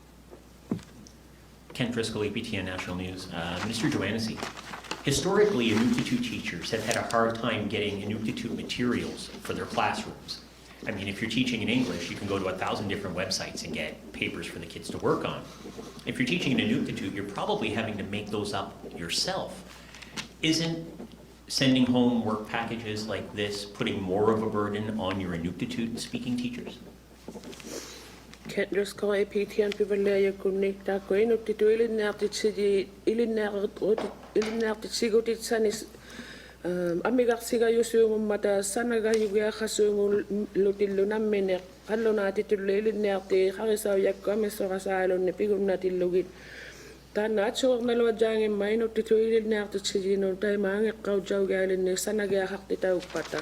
Ken Driscoll, APTN National News. Minister Joanasie, historically, Inuktitut teachers have had a hard time getting Inuktitut materials for their classrooms. I mean, if you're teaching in English, you can go to 1,000 different websites and get papers for the kids to work on. If you're teaching in Inuktitut, you're probably having to make those up yourself. Isn't sending home work packages like this putting more of a burden on your Inuktitut speaking teachers? Ken Driscoll, APTN Pivalaya Kunik, Tako Inuktitut, ilinartitsigutit sanis, amigar siga yusung mata sanaga yuga kasung lutillo namene, kallo natitulo ilinarti, harisaw yakame sorasalo, nepigum natilugit. Tana chok nalwa jangi maino titu ilinartitsino, taimang kaujaw galin, sanaga haktita upata.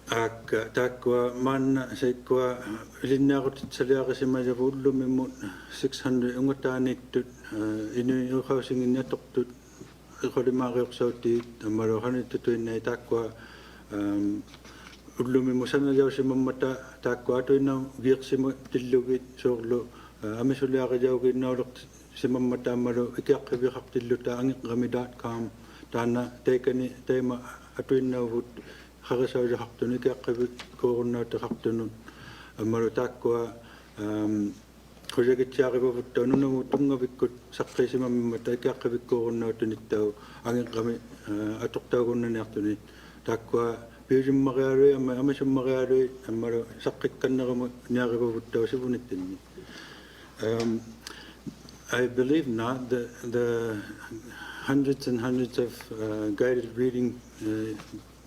Ak takwa man sa ikwa ilinna ko titsaliya kasi majabudlo memo 600 ungatanit inu housing in yatok ko limakayok sa utit amarohan ito na takwa udlo memo sana jaw si mamata takwa ito na giyak si tilugit soglo amisulya ka jaw kinawlok si mamata amaro ikiyak kabihak tiluta angik kami.com tana teka ni tema ito na Hagasaw sa haktun, ikakabit ko na ito haktun. Marutakwa, kujagit siya kipaputo, nung namutong ngabit ko sakay si mamimata, ikakabit ko na ito nito, angin kami, atok tao ko na naktun. Takwa, piyong makiaroy, amasyung makiaroy, amaro, sakit ka na niya kipaputo, si bunitin. I believe not. The hundreds and hundreds of guided reading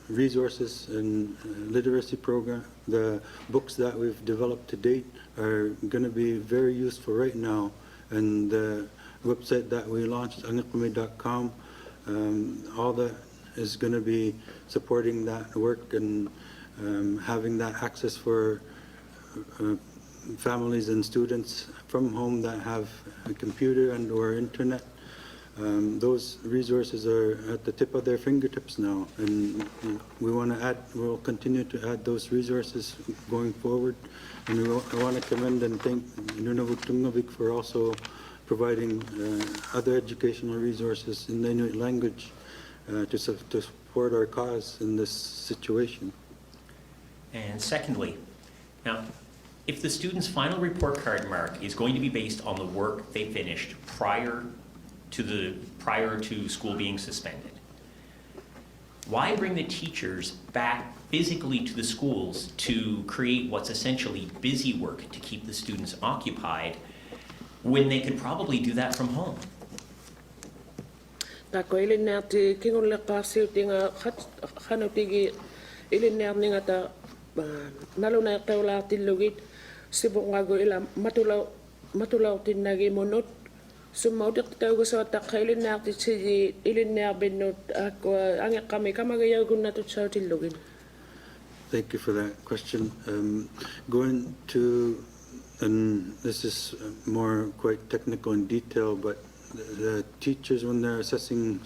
resources and literacy program, the books that we've developed to date are going to be very useful right now. And the website that we launched, angikumi.com, all that is going to be supporting that work and having that access for families and students from home that have a computer and or internet. Those resources are at the tip of their fingertips now, and we want to add, we'll continue to add those resources going forward. And I want to commend and thank Nunavut Tungavik for also providing other educational resources in the Inuit language to support our cause in this situation. And secondly, now, if the student's final report card mark is going to be based on the work they finished prior to school being suspended, Why bring the teachers back physically to the schools to create what's essentially busy work to keep the students occupied when they could probably do that from home? Tako ilinear ti kingun leqaarsiu tinga khanutigi ilinear ninga ta naluna qeulaartillugit sipungagu ila matulaw tinnagi munut summautik taugusoattaqqa ilinear titsiji ilinear binnut akwa angeqqami kamagayagunnatut sautillugin. Thank you for that question. Going to, and this is more quite technical in detail, but the teachers, when they're assessing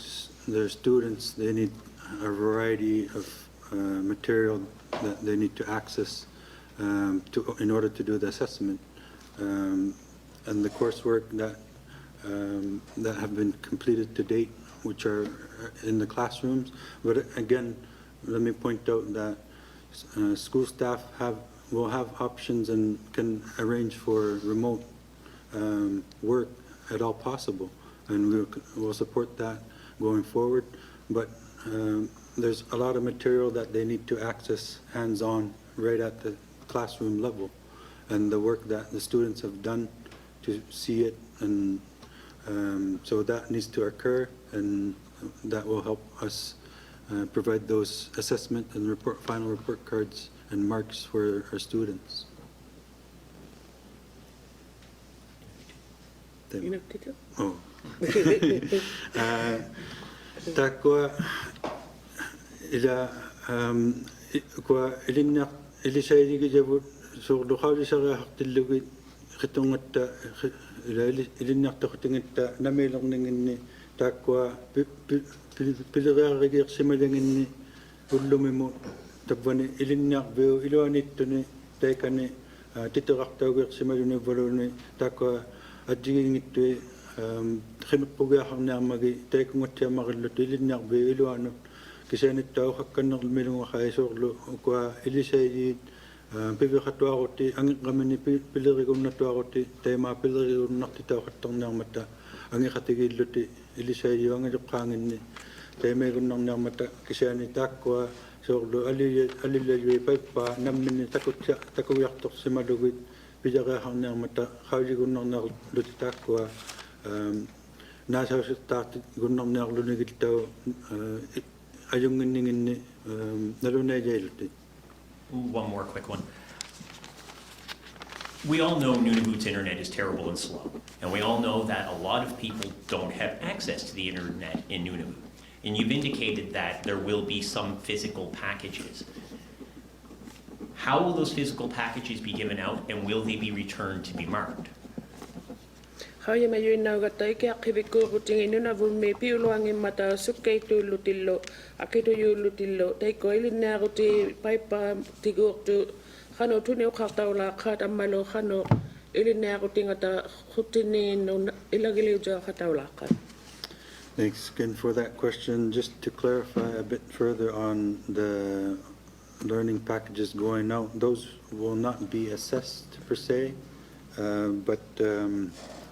their students, they need a variety of material that they need to access in order to do the assessment. And the coursework that have been completed to date, which are in the classrooms. But again, let me point out that school staff will have options and can arrange for remote work at all possible, and we'll support that going forward. But there's a lot of material that they need to access hands-on right at the classroom level, and the work that the students have done to see it, and so that needs to occur, and that will help us provide those assessment and final report cards and marks for our students. Oh. Takwa ila kwa ilinna ilisayigi jabut so dokhali sara haktillugi khitungatta ila ilinnatta khitungatta namelorninginni takwa pilirarigir simalanginni ullumimu tabwani ilinnaarbiu iluanittuni taikani titerartaugir simaluni valuni takwa adjigingittu khimeqqugiarnarmagi taikungattiamaqillut ilinnaarbi iluanu kisanittau hakkannerlmilunga khaisorlu kwa ilisayit piviqatuarutti angiqqamini pilirigunnatuarutti taima pilirigunnartitau qattarniarmatta angiqatigillutti ilisayuangaluqqaanginni taimigunnarniarmatta kisani taakkua soorlu alillalui paippa nammini takuviartorsimalugit pijareharniarmatta qauligunnarnerluti taakkua naasausittaarti gunnarniarlunigiltau ajunginninginni nalunajailutti. One more quick one. We all know Nunavut's internet is terrible and slow, and we all know that a lot of people don't have access to the internet in Nunavut. And you've indicated that there will be some physical packages. How will those physical packages be given out, and will they be returned to be marked? Haya mayuinaugatta ikiaqqivikkuuqutingi Nunavummi piuluangimmata sukkaiituullutillu aqituyuullutillu taikko ilinniaruti paippa tiguurtu qanu tuniuqartaulaaqqa tammalu qanu ilinniarutingata quttinniinnu ilagiliutaaqataulaaqqa. Thanks again for that question. Just to clarify a bit further on the learning packages going out, those will not be assessed per se, but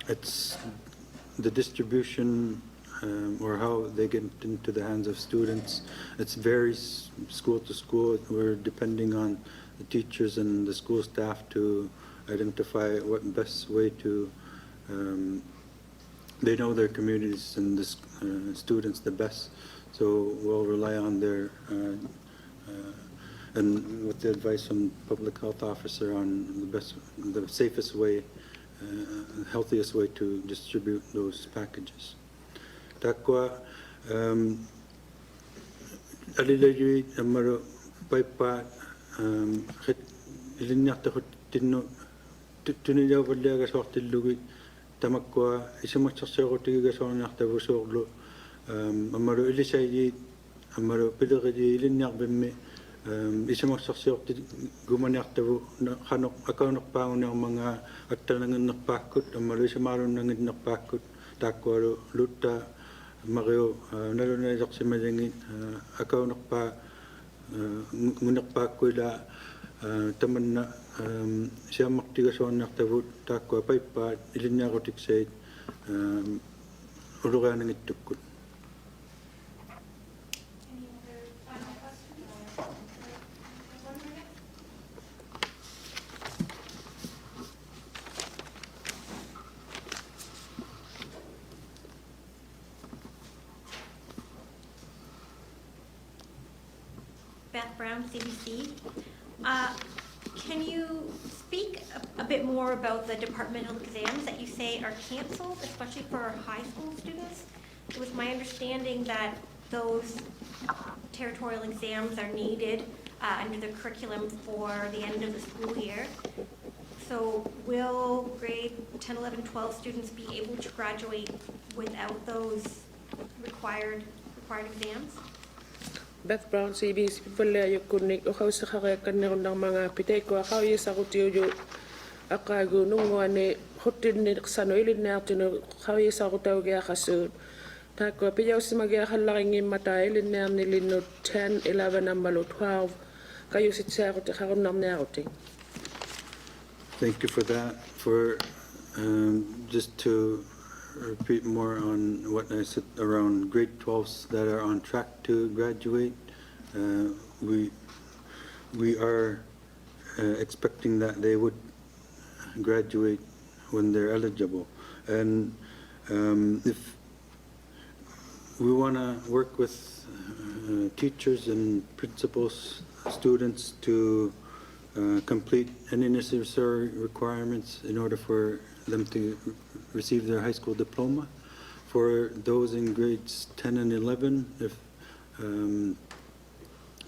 it's the distribution or how they get into the hands of students. It varies school to school. We're depending on the teachers and the school staff to identify what best way to they know their communities and the students the best, so we'll rely on their and with the advice from public health officer on the safest way, healthiest way to distribute those packages. Takwa alilayui amaro paipa ilinniartaqut tinnu tunilaavallaga soortillugi tamakwa isimatsarsiorutigigasoorniartavusuorlu ammalu ilisayit ammalu pilirili ilinniarbimmi isimatsarsiorti gumaniartavu qanoq akaunerpaangunermanga attananginnerpaakkut ammalu isimaalunnanginnerpaakkut taakkualu lutta mariu nalunailersimalangit akaunerpaa ngunerpaakkuila tamanna siammartigasoorniartavut taakkua paippaat ilinniarutiksait ulureanangittukkut. Any other Beth Brown, CBC. Can you speak a bit more about the departmental exams that you say are canceled, especially for our high school students? It was my understanding that those territorial exams are needed under the curriculum for the end of the school year. So will grade 10, 11, 12 students be able to graduate without those required exams? Beth Brown, CBC, Pipalea, Kunik, Ohausakare, Kanirundang mga pitay ko, how is a hotel Akeeagok, nung one hotel Sano Ilinatino, how is a hotel Gahasu. Tako, Pios Magahalang in Matail in Nilino 10, 11, and 12. Kayo sit sa to Harunam Nauting. Thank you for that. Just to repeat more on what I said around grade 12s that are on track to graduate, we are expecting that they would graduate when they're eligible. And if we want to work with teachers and principals, students to complete any necessary requirements in order for them to receive their high school diploma. For those in grades 10 and 11, if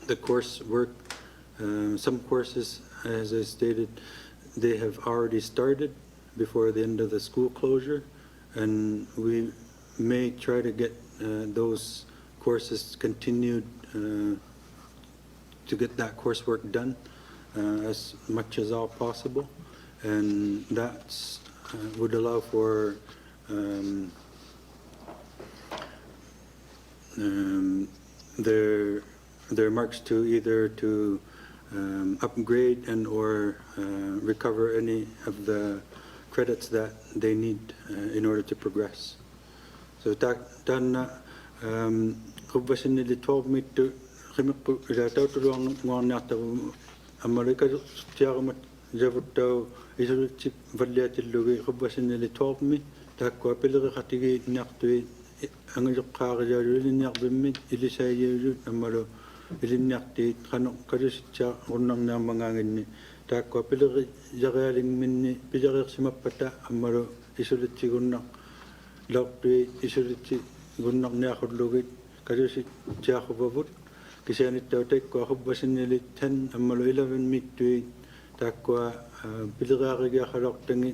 the coursework, some courses, as I stated, they have already started before the end of the school closure, and we may try to get those courses continued to get that coursework done as much as all possible, and that would allow for their marks to either to upgrade and or recover any of the credits that they need in order to progress. So tan kubasin ni 12 meter khimku ila tawtulong ngonata amalika tiamat javutto isu valiatillugi kubasin ni 12 mi takwa pelere khatigi nyaqtui angajqaarjalu nyaqbimmit ilisayyu amalo ilinnyaqti khano kadusitsa unnarna manganginni takwa pelere jagaaling minni pijareersimappata amalo isulitsigunna laqtui isulitsi gunnarniaqullugi kadusit tiaqubavut kisianittautakwa hubbasinili 10 amalo 11 mittui takwa pilerearigiaqalortangi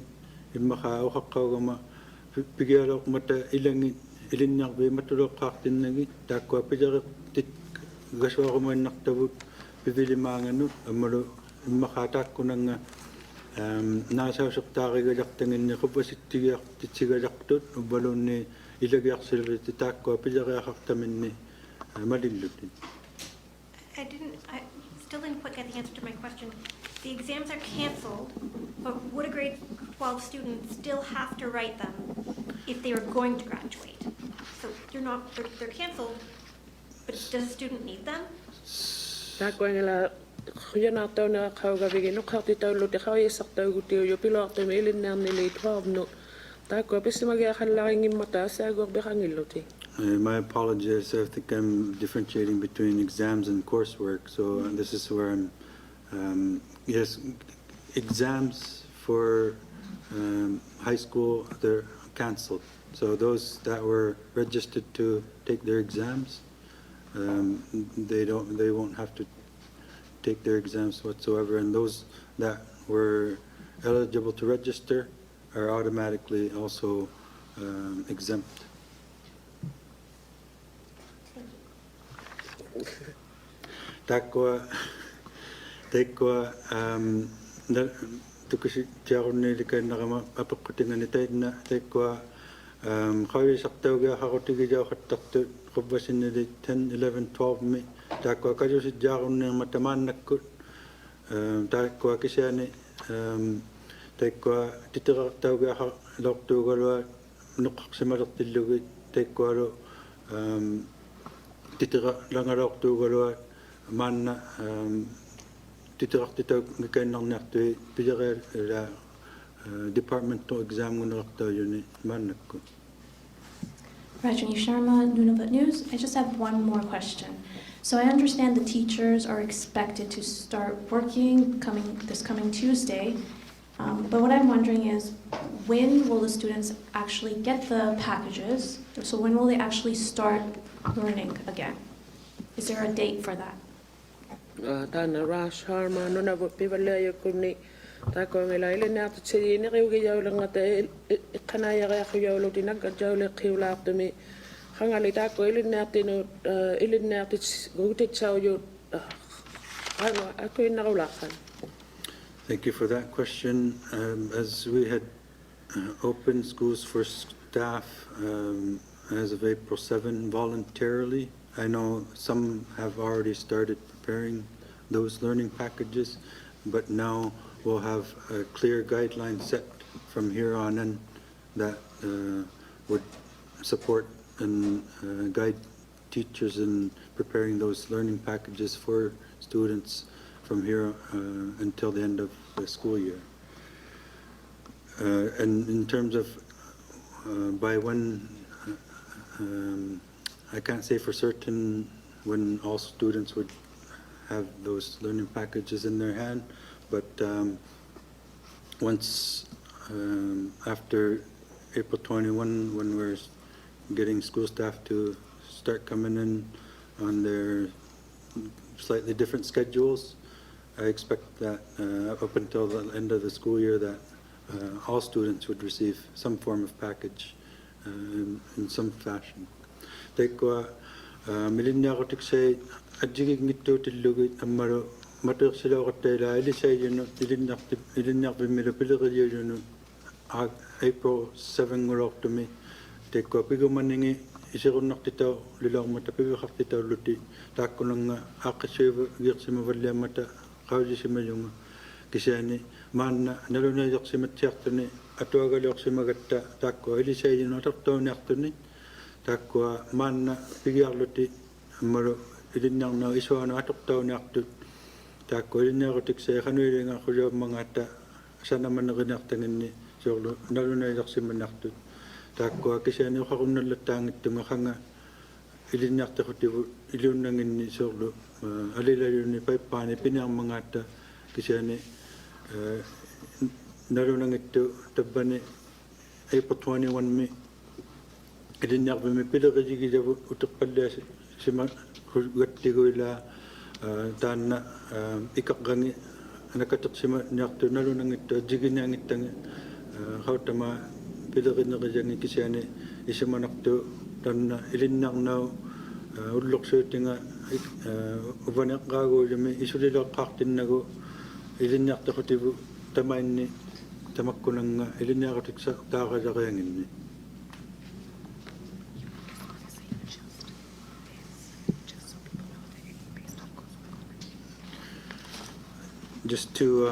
immaqa uqaqqaugama pigialoq mata ilangi ilinniarbi matuloqqaartinnagi takwa pilereqtit gasuarumaannartavut pivilimaanganut amalo immaqa taakkunanga naasausertaarigalartanginni qubbasittigiartitsigalartut ubbalunni ilagiarsiluriti taakkoa pileriaqartaminni malillutin. I still didn't quite get the answer to my question. The exams are canceled, but would a grade 12 student still have to write them if they were going to graduate? So they're canceled, but does a student need them? Takwa nila Joanasie na kaugavigi no khatitaw luti khawiyasaqtawgutiyo yopiloartami ilinnaarnili 12 no takwa pisimagiaqallaqingim mata saagor biqangilluti. My apologies. I think I'm differentiating between exams and coursework. So this is where I'm. Yes, exams for high school, they're canceled. So those that were registered to take their exams, they won't have to take their exams whatsoever. And those that were eligible to register are automatically also exempt. Takwa tukusi tiarunni likanarama apaqqutingani taidna takwa qawisaqtauga haqutigijaaqattartu qubbasinili 10 11 12 mi takwa kajusi jaarunni matamaannakkut takwa kisiani takwa titerartauga lortuugalua nuqqarsimalertillugi takwalu titira langalortuugalua maanna titerartitau ngikainarniartui pilereal la departmental exam ngunerartaujuni maannakku. Rajani Sharma, Nunavut News. I just have one more question. So I understand the teachers are expected to start working this coming Tuesday. But what I'm wondering is, when will the students actually get the packages? So when will they actually start learning again? Is there a date for that? Tana Rash Harma Nunavut Pivalaya Kuni Tako Melaila Nat Chini Yolang at Kanaya Yolotinaga Jole Kill after me. Hangalitaco Ilinatino Ilinatich Guti Chow you. I couldn't know Lakan. Thank you for that question. As we had opened schools for staff as of April 7 voluntarily, I know some have already started preparing those learning packages, but now we'll have a clear guideline set from here on in that would support and guide teachers in preparing those learning packages for students from here until the end of the school year. And in terms of by when, I can't say for certain when all students would have those learning packages in their hand, but once after April 21, when we're getting school staff to start coming in on their slightly different schedules, I expect that up until the end of the school year that all students would receive some form of package in some fashion. Tekwa milinyakotik say adjigig ngito tilugit amaro matur sila kotela ili say yun ilinyak bimilo piligil yun April 7 ngorok to me. Tekwa pigo maningi isirunak titaw lilang mata pigo kak titaw luti tako nang akasiv girsima valya mata kawji sima yung kisani manna naluna yaksima tiyaktuni atuagal yaksima gatta tako ili say yun ataktaw niyaktuni takwa manna pigyarluti maro ilinyang na iswana ataktaw niyaktut tako ilinyakotik say kanuili nga kuyo mangata sana man naginyaktangin ni so naluna yaksima niyaktut takwa kisani ukakunan latangit tunga kanga ilinyakta kutibu ilunangin ni solo alilayo ni paipani pinyang mangata kisani nalunangit to tabani April 21 mi ilinyak bimi pilagajigi jabu utakpalya sima gatigo ila tana ikakgangi nakatak sima nyakto nalunangit to jigi nyangit tangi kautama pilagin na kajangi kisani isimanakto tana ilinyak na ulok sa tinga ubanak gago jami isulila kaktin nago ilinyak ta kutibu tamain ni tamakko ng ilinyak katik sa takajagayangin ni. Just to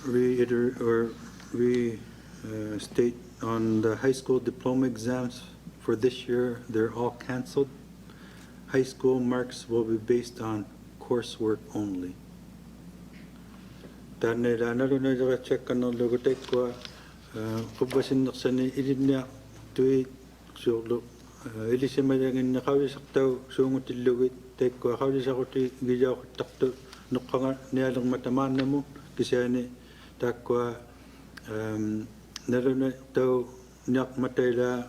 reiterate or restate on the high school diploma exams for this year, they're all canceled. High school marks will be based on coursework only. Tanela naluna jaga check ano logotek ko kubasin naksani ilinya tuit solo ilisema yang nakawis saktaw sungut ilugit tek ko kawis sakoti gijaw takto nukanga nialang mataman namo kisani takwa naluna taw nyak matayla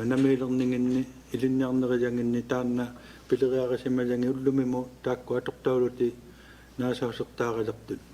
namilang ningin ni ilinyang nakajangin ni tanna pilira kasi majangi ulumimo takwa taktawloti nasa sakta kadakdun.